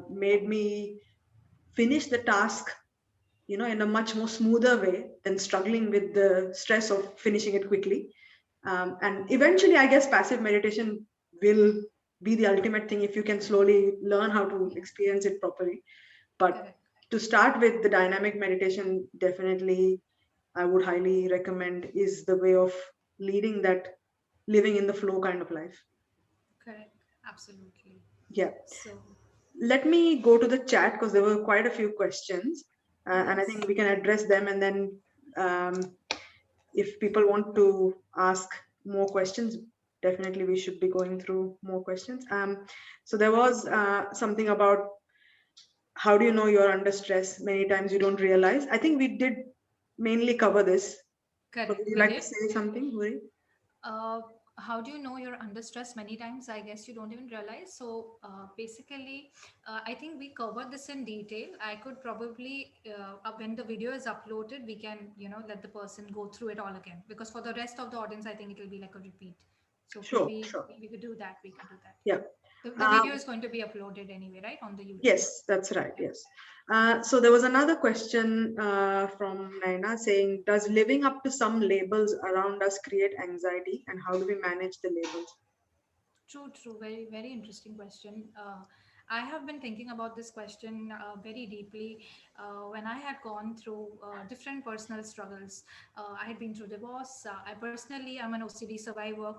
made me finish the task in a much more smoother way than struggling with the stress of finishing it quickly. And eventually, I guess passive meditation will be the ultimate thing if you can slowly learn how to Yeah, experience it properly. But correct. to start with, the dynamic meditation, definitely I would highly recommend, is the way of leading that living in the flow kind of life. Correct, absolutely. Yeah. So Let me go to the chat because there were quite a few questions, and I yes, think we can address them. And then, if people want to ask more questions, definitely we should be going through more questions. So there was something about how do you know you're under stress? Many times you don't realize. I think we did mainly cover this. But would correct, you we like to did. say something, Huri? Uh, how do you know you're under stress? Many times, I guess you don't even realize. So basically, I think we covered this in detail. I could probably, when the video is uploaded, we can, let the person go through it all again. Because for the rest of the audience, I think it will be like a repeat. So could Sure, sure. we could do that? We can do that. Yeah. The video Um, is going to be uploaded anyway, right, on the YouTube. Yes, that's right. Yeah. Yes. So there was another question from Naina saying, does living up to some labels around us create anxiety, and how do we manage the labels? True, true. Very, very interesting question. I have been thinking about this question very deeply when I had gone through different personal struggles. I had been through divorce. I personally am an OCD survivor.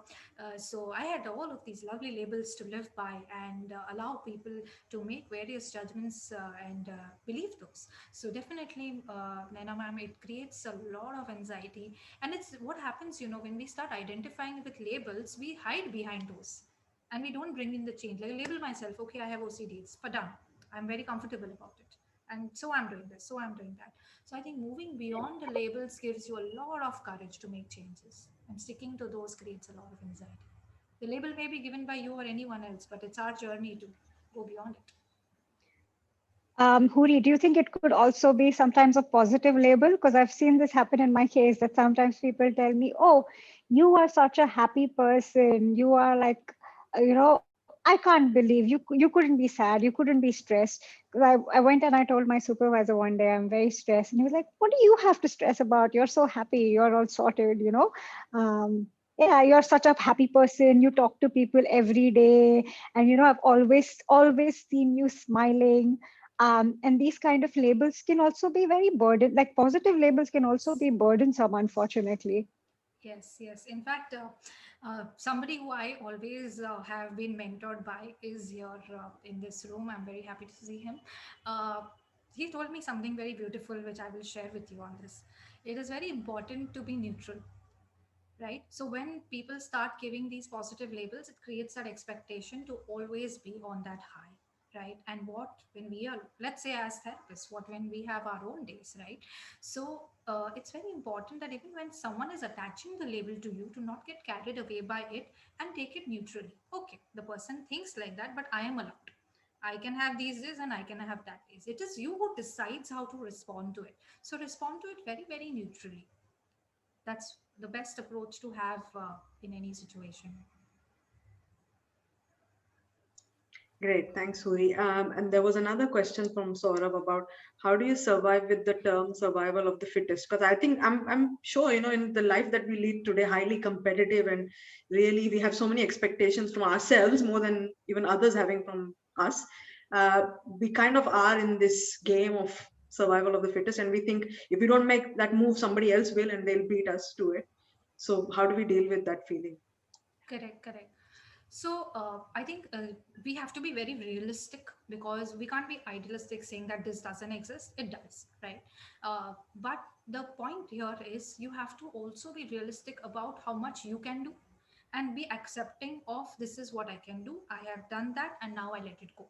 So I had all of these lovely labels to live by and allow people to make various judgments and believe those. So definitely, Naina ma'am, it creates a lot of anxiety. And it's what happens, when we start identifying with labels, we hide behind those and we don't bring in the change. Like I label myself, okay, I have OCD, it's for done. I'm very comfortable about it. And so I'm doing this, so I'm doing that. So I think moving beyond the labels gives you a lot of courage to make changes. And sticking to those creates a lot of anxiety. The label may be given by you or anyone else, but it's our journey to go beyond it. Huri, do you think it could also be sometimes a positive label? Because I've seen this happen in my case that sometimes people tell me, oh, you are such a happy person. You are like, I can't believe you couldn't be sad. You couldn't be stressed. Because I went and I told my supervisor one day, I'm very stressed. And he was like, what do you have to stress about? You're so happy. You're all sorted. Yeah, you're such a happy person. You talk to people every day. And, I've always seen you smiling, and these kind of labels can also be very burden, like positive labels can also be burdensome, unfortunately. Yes, yes. In fact, somebody who I always have been mentored by is here in this room. I'm very happy to see him. Uh, he told me something very beautiful, which I will share with you on this. It is very important to be neutral, right? So when people start giving these positive labels, it creates that expectation to always be on that high. right? And what when we are, let's say as therapists, what when we have our own days, right? So it's very important that even when someone is attaching the label to you, to not get carried away by it and take it neutrally. Okay, the person thinks like that, but I am allowed. I can have these days and I can have that days. It is you who decides how to respond to it. So respond to it very, very neutrally. That's the best approach to have in any situation. Great, thanks, Suri. And there was another question from Saurabh about how do you survive with the term survival of the fittest? Because I think I'm sure, in the life that we lead today, highly competitive, and really we have so many expectations from ourselves more than even others having from us. We kind of are in this game of survival of the fittest, and we think if we don't make that move, somebody else will, and they'll beat us to it. So how do we deal with that feeling? Correct, correct. So I think we have to be very realistic, because we can't be idealistic saying that this doesn't exist. It does, right? But the point here is you have to also be realistic about how much you can do, and be accepting of this is what I can do. I have done that and now I let it go.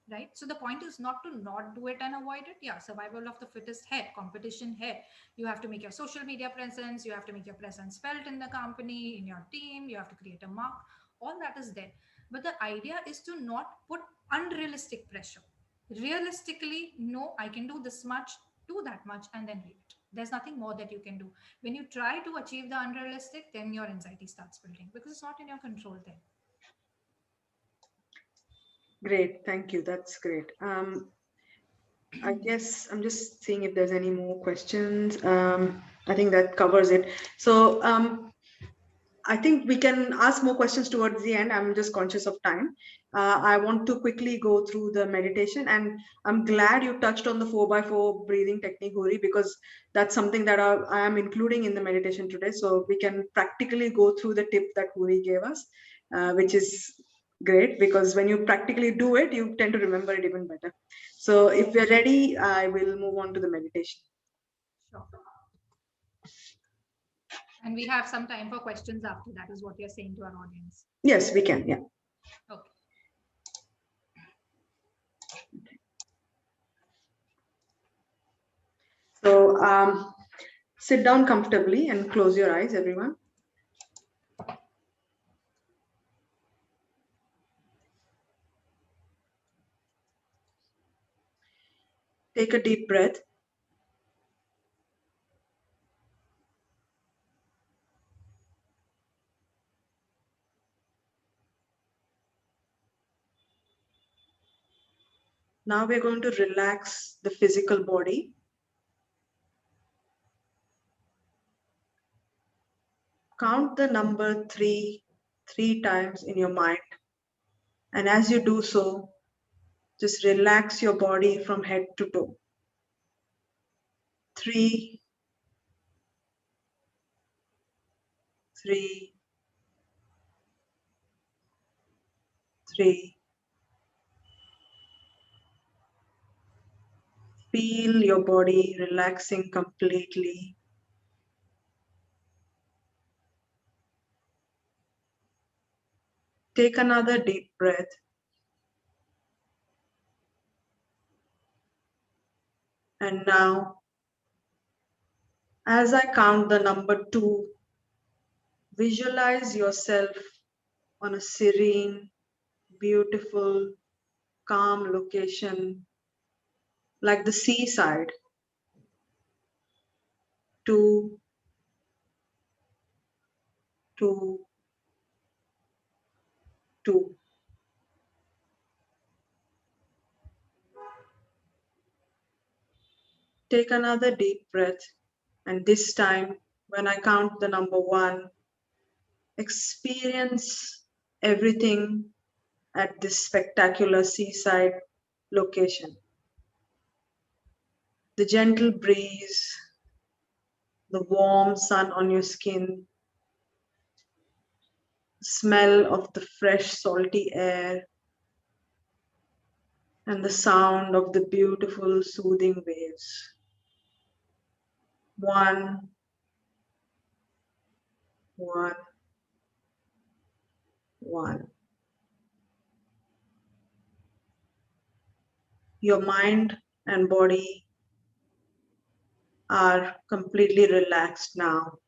Right, so the point is not to not do it and avoid it. Yeah, survival of the fittest है, competition है. You have to make your social media presence, you have to make your presence felt in the company, in your team, you have to create a mark. All that is there, but the idea is to not put unrealistic pressure. Realistically, no, I can do this much, do that much, and then leave it. There's nothing more that you can do. When you try to achieve the unrealistic, then your anxiety starts building, because it's not in your control then. Great, thank you. That's great. I guess I'm just seeing if there's any more questions. I think that covers it. So I think we can ask more questions towards the end. I'm just conscious of time. I want to quickly go through the meditation, and I'm glad you touched on the 4x4 breathing technique, Huri, because that's something that I am including in the meditation today. So we can practically go through the tip that Huri gave us, which is great, because when you practically do it, you tend to remember it even better. So if we're ready, I will move on to the meditation. Sure. And we have some time for questions after that, is what you're saying to our audience. Yes, we can. Yeah. Okay. So sit down comfortably and close your eyes, everyone. Take a deep breath. Now we're going to relax the physical body. Count the number three times in your mind. And as you do so, just relax your body from head to toe. 3, 3, 3. Feel your body relaxing completely. Take another deep breath. And now, as I count the number 2, visualize yourself on a serene, beautiful, calm location like the seaside. 2, 2, 2. Take another deep breath, and this time, when I count the number 1, experience everything at this spectacular seaside location. The gentle breeze, the warm sun on your skin, smell of the fresh salty air, and the sound of the beautiful soothing waves. 1, 1, 1. Your mind and body are completely relaxed now.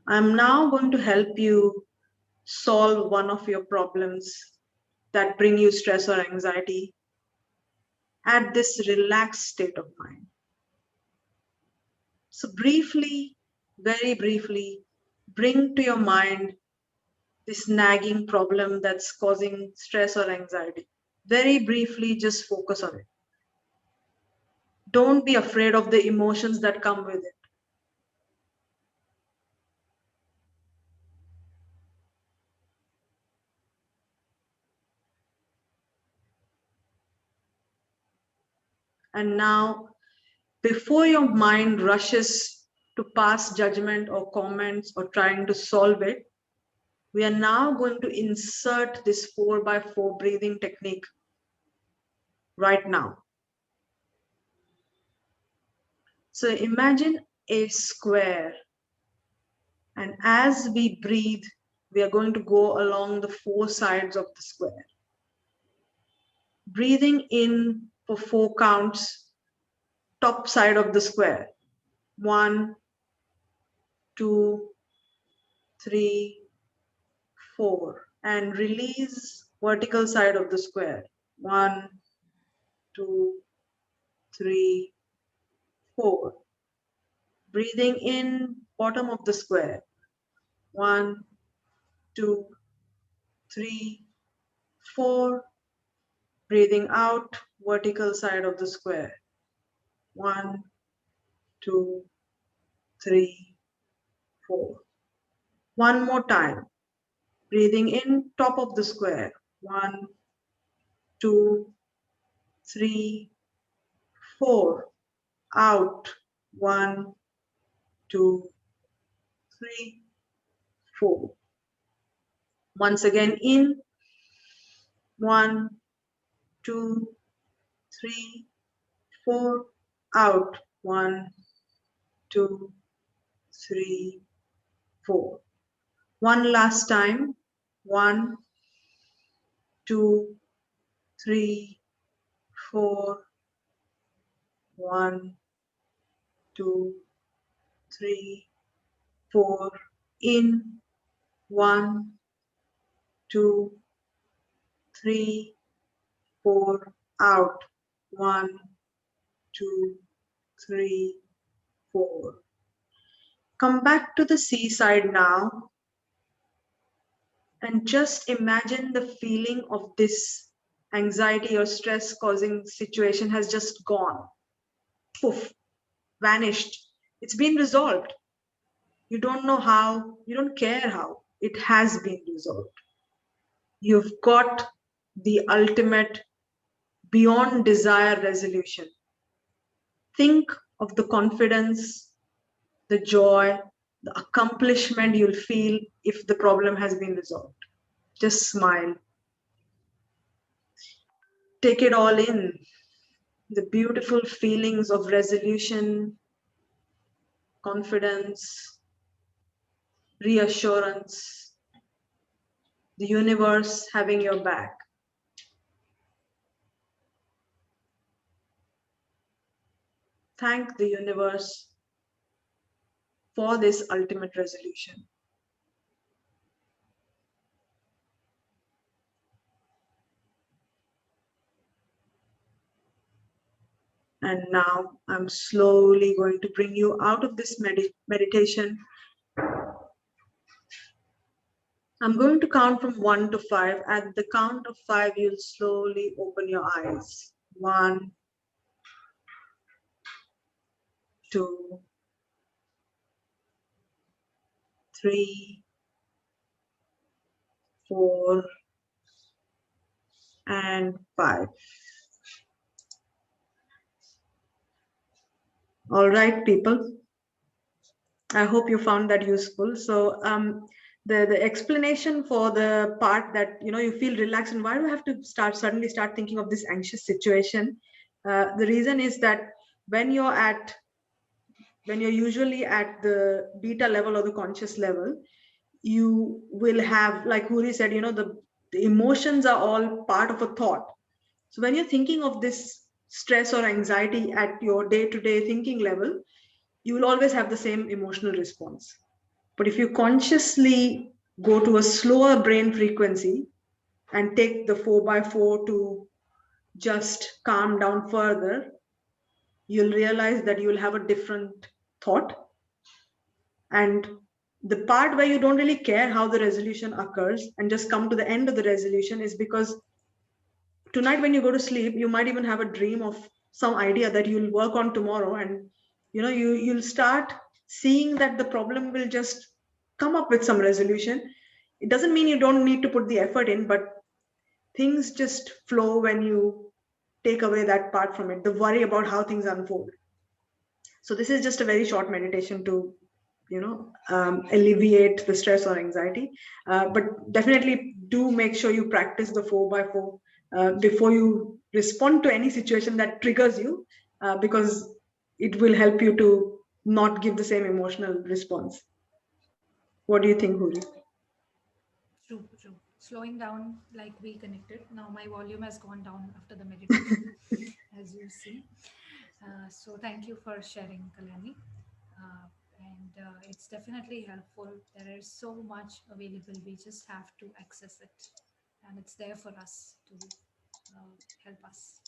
I'm now going to help you solve one of your problems that bring you stress or anxiety at this relaxed state of mind. So briefly, very briefly, bring to your mind this nagging problem that's causing stress or anxiety. Very briefly, just focus on it. Don't be afraid of the emotions that come with it. And now, before your mind rushes to pass judgment or comments or trying to solve it, we are now going to insert this 4x4 breathing technique right now. So imagine a square, and as we breathe, we are going to go along the 4 sides of the square. Breathing in for 4 counts, top side of the square. 1, 2, 3, 4. And release vertical side of the square. 1, 2, 3, 4. Breathing in bottom of the square. 1, 2, 3, 4. Breathing out vertical side of the square. 1, 2, 3, 4. One more time. Breathing in top of the square. 1, 2, 3, 4. Out. 1, 2, 3, 4. Once again in. 1, 2, 3, 4. Out. 1, 2, 3, 4. One last time. 1, 2, 3, 4. 1, 2, 3, 4. In. 1, 2, 3, 4. Out. 1, 2, 3, 4. Come back to the seaside now and just imagine the feeling of this anxiety or stress causing situation has just gone. Poof, vanished. It's been resolved. You don't know how, you don't care how. It has been resolved. You've got the ultimate beyond desire resolution. Think of the confidence, the joy, the accomplishment you'll feel if the problem has been resolved. Just smile. Take it all in. The beautiful feelings of resolution, confidence, reassurance, the universe having your back. Thank the universe for this ultimate resolution. And now I'm slowly going to bring you out of this meditation. I'm going to count from 1 to 5. At the count of 5, you'll slowly open your eyes. 1, 2, 3, 4, and 5. All right, people. I hope you found that useful. So the explanation for the part that you feel relaxed and why do you have to suddenly start thinking of this anxious situation? The reason is that when you're usually at the beta level or the conscious level, you will have, like Huri said, the emotions are all part of a thought. So when you're thinking of this stress or anxiety at your day-to-day thinking level, you will always have the same emotional response. But if you consciously go to a slower brain frequency and take the 4x4 to just calm down further, you'll realize that you'll have a different thought. And the part where you don't really care how the resolution occurs and just come to the end of the resolution is because tonight when you go to sleep, you might even have a dream of some idea that you'll work on tomorrow, and you'll start seeing that the problem will just come up with some resolution. It doesn't mean you don't need to put the effort in, but things just flow when you take away that part from it, the worry about how things unfold. So this is just a very short meditation to alleviate the stress or anxiety, but definitely do make sure you practice the 4x4 before you respond to any situation that triggers you, because it will help you to not give the same emotional response. What do you think, Huri? True, true. Slowing down, like we connected. Now my volume has gone down after the meditation, as you see. So thank you for sharing, Kalyani. And it's definitely helpful. There is so much available. We just have to access it, and it's there for us to help us.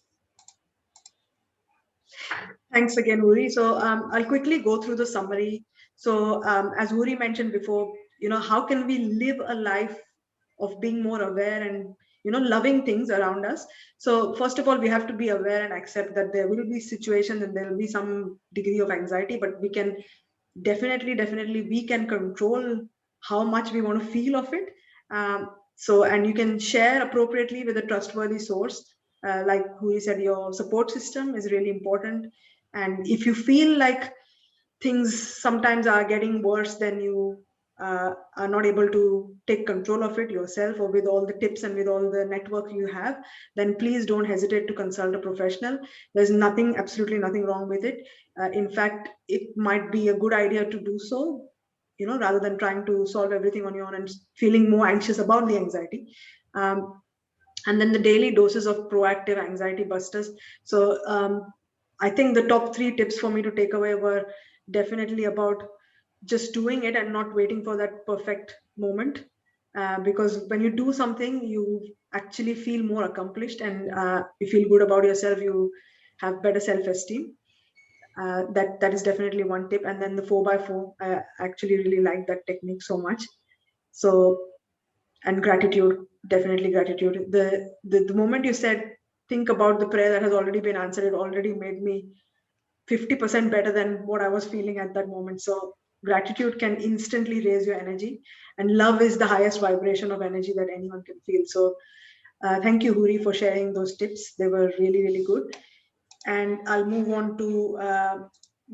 Thanks again, Uri. So I'll quickly go through the summary. So as Uri mentioned before, how can we live a life of being more aware and loving things around us? So first of all, we have to be aware and accept that there will be situations and there will be some degree of anxiety, but we can definitely we can control how much we want to feel of it. And you can share appropriately with a trustworthy source. Like Uri said, your support system is really important. And if you feel like things sometimes are getting worse than you are not able to take control of it yourself, or with all the tips and with all the network you have, then please don't hesitate to consult a professional. There's absolutely nothing wrong with it. In fact, it might be a good idea to do so, rather than trying to solve everything on your own and feeling more anxious about the anxiety. And then the daily doses of proactive anxiety busters. So I think the top 3 tips for me to take away were definitely about just doing it and not waiting for that perfect moment. Because when you do something, you actually feel more accomplished, and you feel good about yourself. You have better self-esteem. That is definitely one tip. And then the 4x4, I actually really like that technique so much. So, and gratitude, definitely gratitude. The moment you said think about the prayer that has already been answered, it already made me 50% better than what I was feeling at that moment. So gratitude can instantly raise your energy, and love is the highest vibration of energy that anyone can feel. So thank you, Huri, for sharing those tips. They were really, really good. And I'll move on to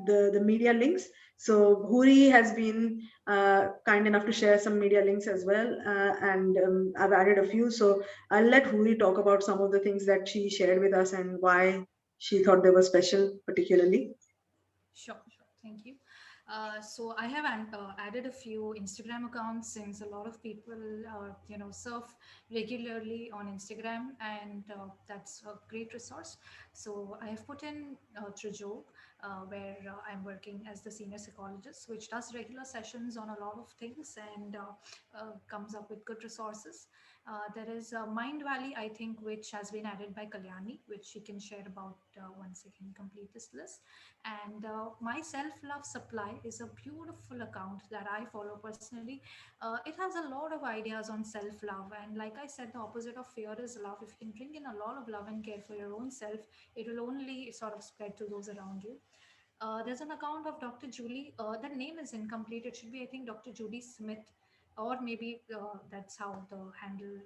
the media links. So Huri has been kind enough to share some media links as well, and I've added a few. So I'll let Huri talk about some of the things that she shared with us and why she thought they were special, particularly. Sure, sure. Thank you. So I have added a few Instagram accounts, since a lot of people, surf regularly on Instagram, and that's a great resource. So I have put in Trijog, where I'm working as the senior psychologist, which does regular sessions on a lot of things, and comes up with good resources. There is Mind Valley, I think, which has been added by Kalyani, which she can share about once I can complete this list. And My Self Love Supply is a beautiful account that I follow personally. It has a lot of ideas on self love, and like I said, the opposite of fear is love. If you can bring in a lot of love and care for your own self, it will only sort of spread to those around you. There's an account of Dr. Julie. That name is incomplete. It should be, I think, Dr. Julie Smith, or maybe that's how the handle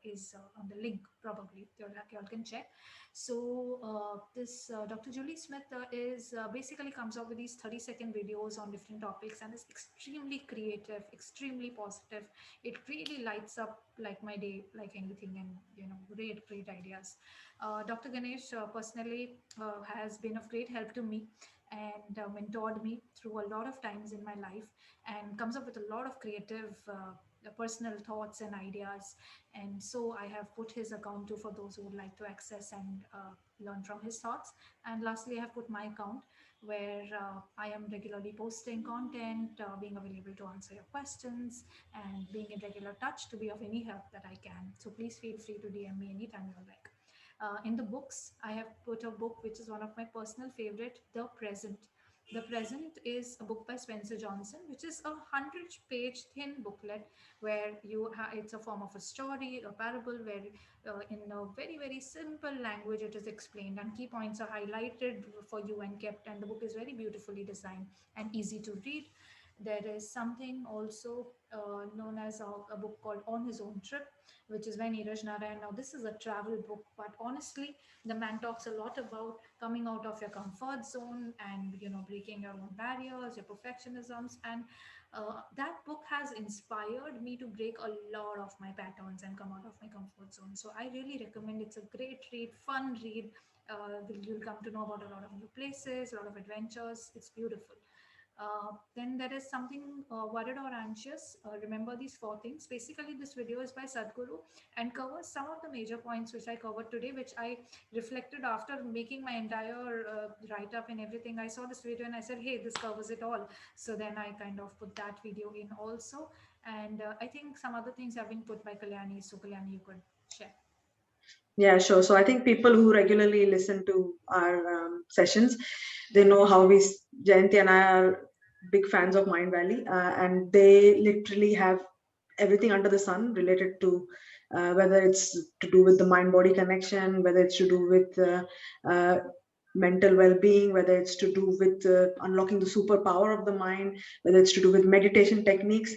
is on the link. Probably y'all can check. So this Dr. Julie Smith is basically comes up with these 30-second videos on different topics, and is extremely creative, extremely positive. It really lights up like my day, like anything, and great ideas. Dr. Ganesh personally has been of great help to me, and mentored me through a lot of times in my life, and comes up with a lot of creative personal thoughts and ideas. And so I have put his account too for those who would like to access and learn from his thoughts. And lastly, I have put my account where I am regularly posting content, being available to answer your questions, and being in regular touch to be of any help that I can. So please feel free to DM me anytime you like. In the books, I have put a book which is one of my personal favorite, The Present. The Present is a book by Spencer Johnson, which is a 100-page thin booklet where it's a form of a story, a parable, where in a very, very simple language it is explained and key points are highlighted for you and kept. And the book is very beautifully designed and easy to read. There is something also known as a book called On His Own Trip, which is by Neeraj Narayan. Now, this is a travel book, but honestly, the man talks a lot about coming out of your comfort zone and breaking your own barriers, your perfectionisms, and that book has inspired me to break a lot of my patterns and come out of my comfort zone. So I really recommend. It's a great read, fun read. You'll come to know about a lot of new places, a lot of adventures. It's beautiful. Then there is something worried or anxious. Remember these four things. Basically, this video is by Sadhguru and covers some of the major points which I covered today, which I reflected after making my entire write up and everything. I saw this video and I said, hey, this covers it all. So then I kind of put that video in also. And I think some other things have been put by Kalyani. So, Kalyani, you could share. Yeah, sure. So I think people who regularly listen to our sessions, they know how Jayanti and I are big fans of Mindvalley, and they literally have everything under the sun related to whether it's to do with the mind-body connection, whether it's to do with uh, mental well-being, whether it's to do with unlocking the superpower of the mind, whether it's to do with meditation techniques.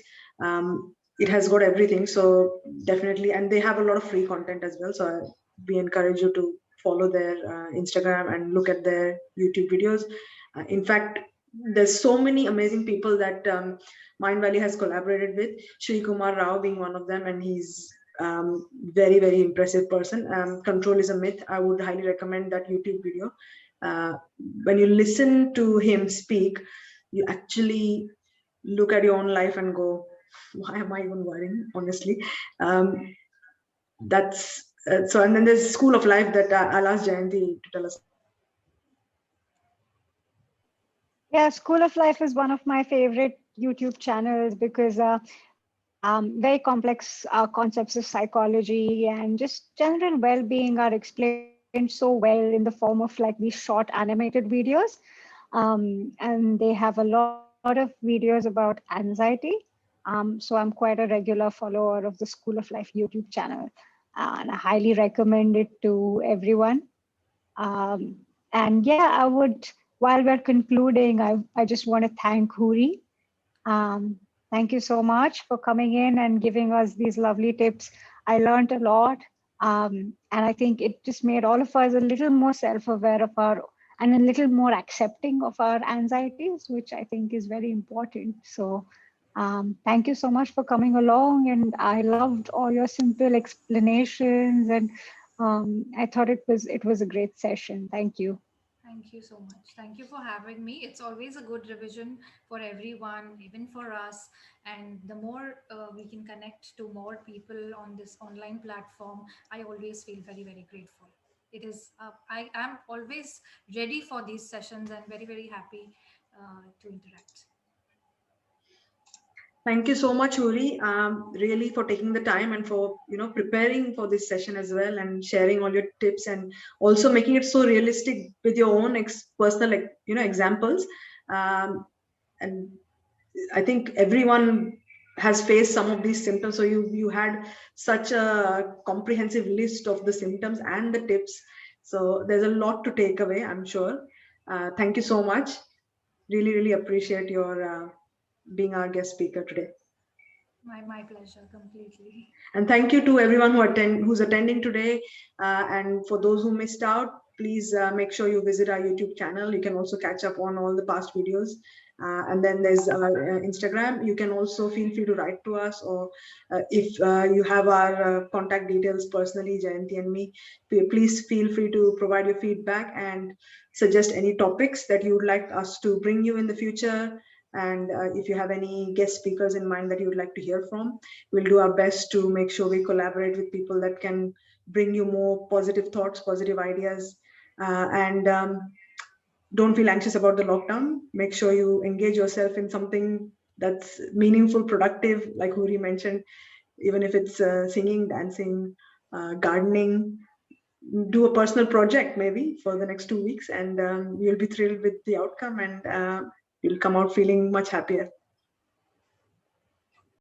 It has got everything. So definitely, and they have a lot of free content as well. So we encourage you to follow their Instagram and look at their YouTube videos. In fact, there's so many amazing people that Mindvalley has collaborated with, Shri Kumar Rao being one of them, and he's very, very impressive person. Control is a Myth. I would highly recommend that YouTube video. When you listen to him speak, you actually look at your own life and go, why am I even worrying? Honestly, that's so. And then there's School of Life that I'll ask Jayanti to tell us. Yeah, School of Life is one of my favorite YouTube channels because very complex concepts of psychology and just general well-being are explained so well in the form of like these short animated videos. And they have a lot of videos about anxiety. So I'm quite a regular follower of the School of Life YouTube channel, and I highly recommend it to everyone. And yeah, I would, while we're concluding, I just want to thank Huri. Thank you so much for coming in and giving us these lovely tips. I learned a lot. And I think it just made all of us a little more self-aware of and a little more accepting of our anxieties, which I think is very important. So thank you so much for coming along. And I loved all your simple explanations. And I thought it was a great session. Thank you. Thank you so much. Thank you for having me. It's always a good revision for everyone, even for us. And the more we can connect to more people on this online platform, I always feel very, very grateful. It is, I am always ready for these sessions and very, very happy to interact. Thank you so much, Uri, really for taking the time and for preparing for this session as well and sharing all your tips and also making it so realistic with your own personal examples. And I think everyone has faced some of these symptoms. So you had such a comprehensive list of the symptoms and the tips. So there's a lot to take away, I'm sure. Thank you so much. Really, really appreciate your being our guest speaker today. My pleasure, completely. And thank you to everyone who's attending today. And for those who missed out, please make sure you visit our YouTube channel. You can also catch up on all the past videos. And then there's our Instagram. You can also feel free to write to us, or if you have our contact details personally, Jayanti and me, please feel free to provide your feedback and suggest any topics that you would like us to bring you in the future. And if you have any guest speakers in mind that you would like to hear from, we'll do our best to make sure we collaborate with people that can bring you more positive thoughts, positive ideas. And don't feel anxious about the lockdown. Make sure you engage yourself in something that's meaningful, productive, like Huri mentioned, even if it's singing, dancing, gardening. Do a personal project maybe for the next 2 weeks, and you'll be thrilled with the outcome, and you'll come out feeling much happier.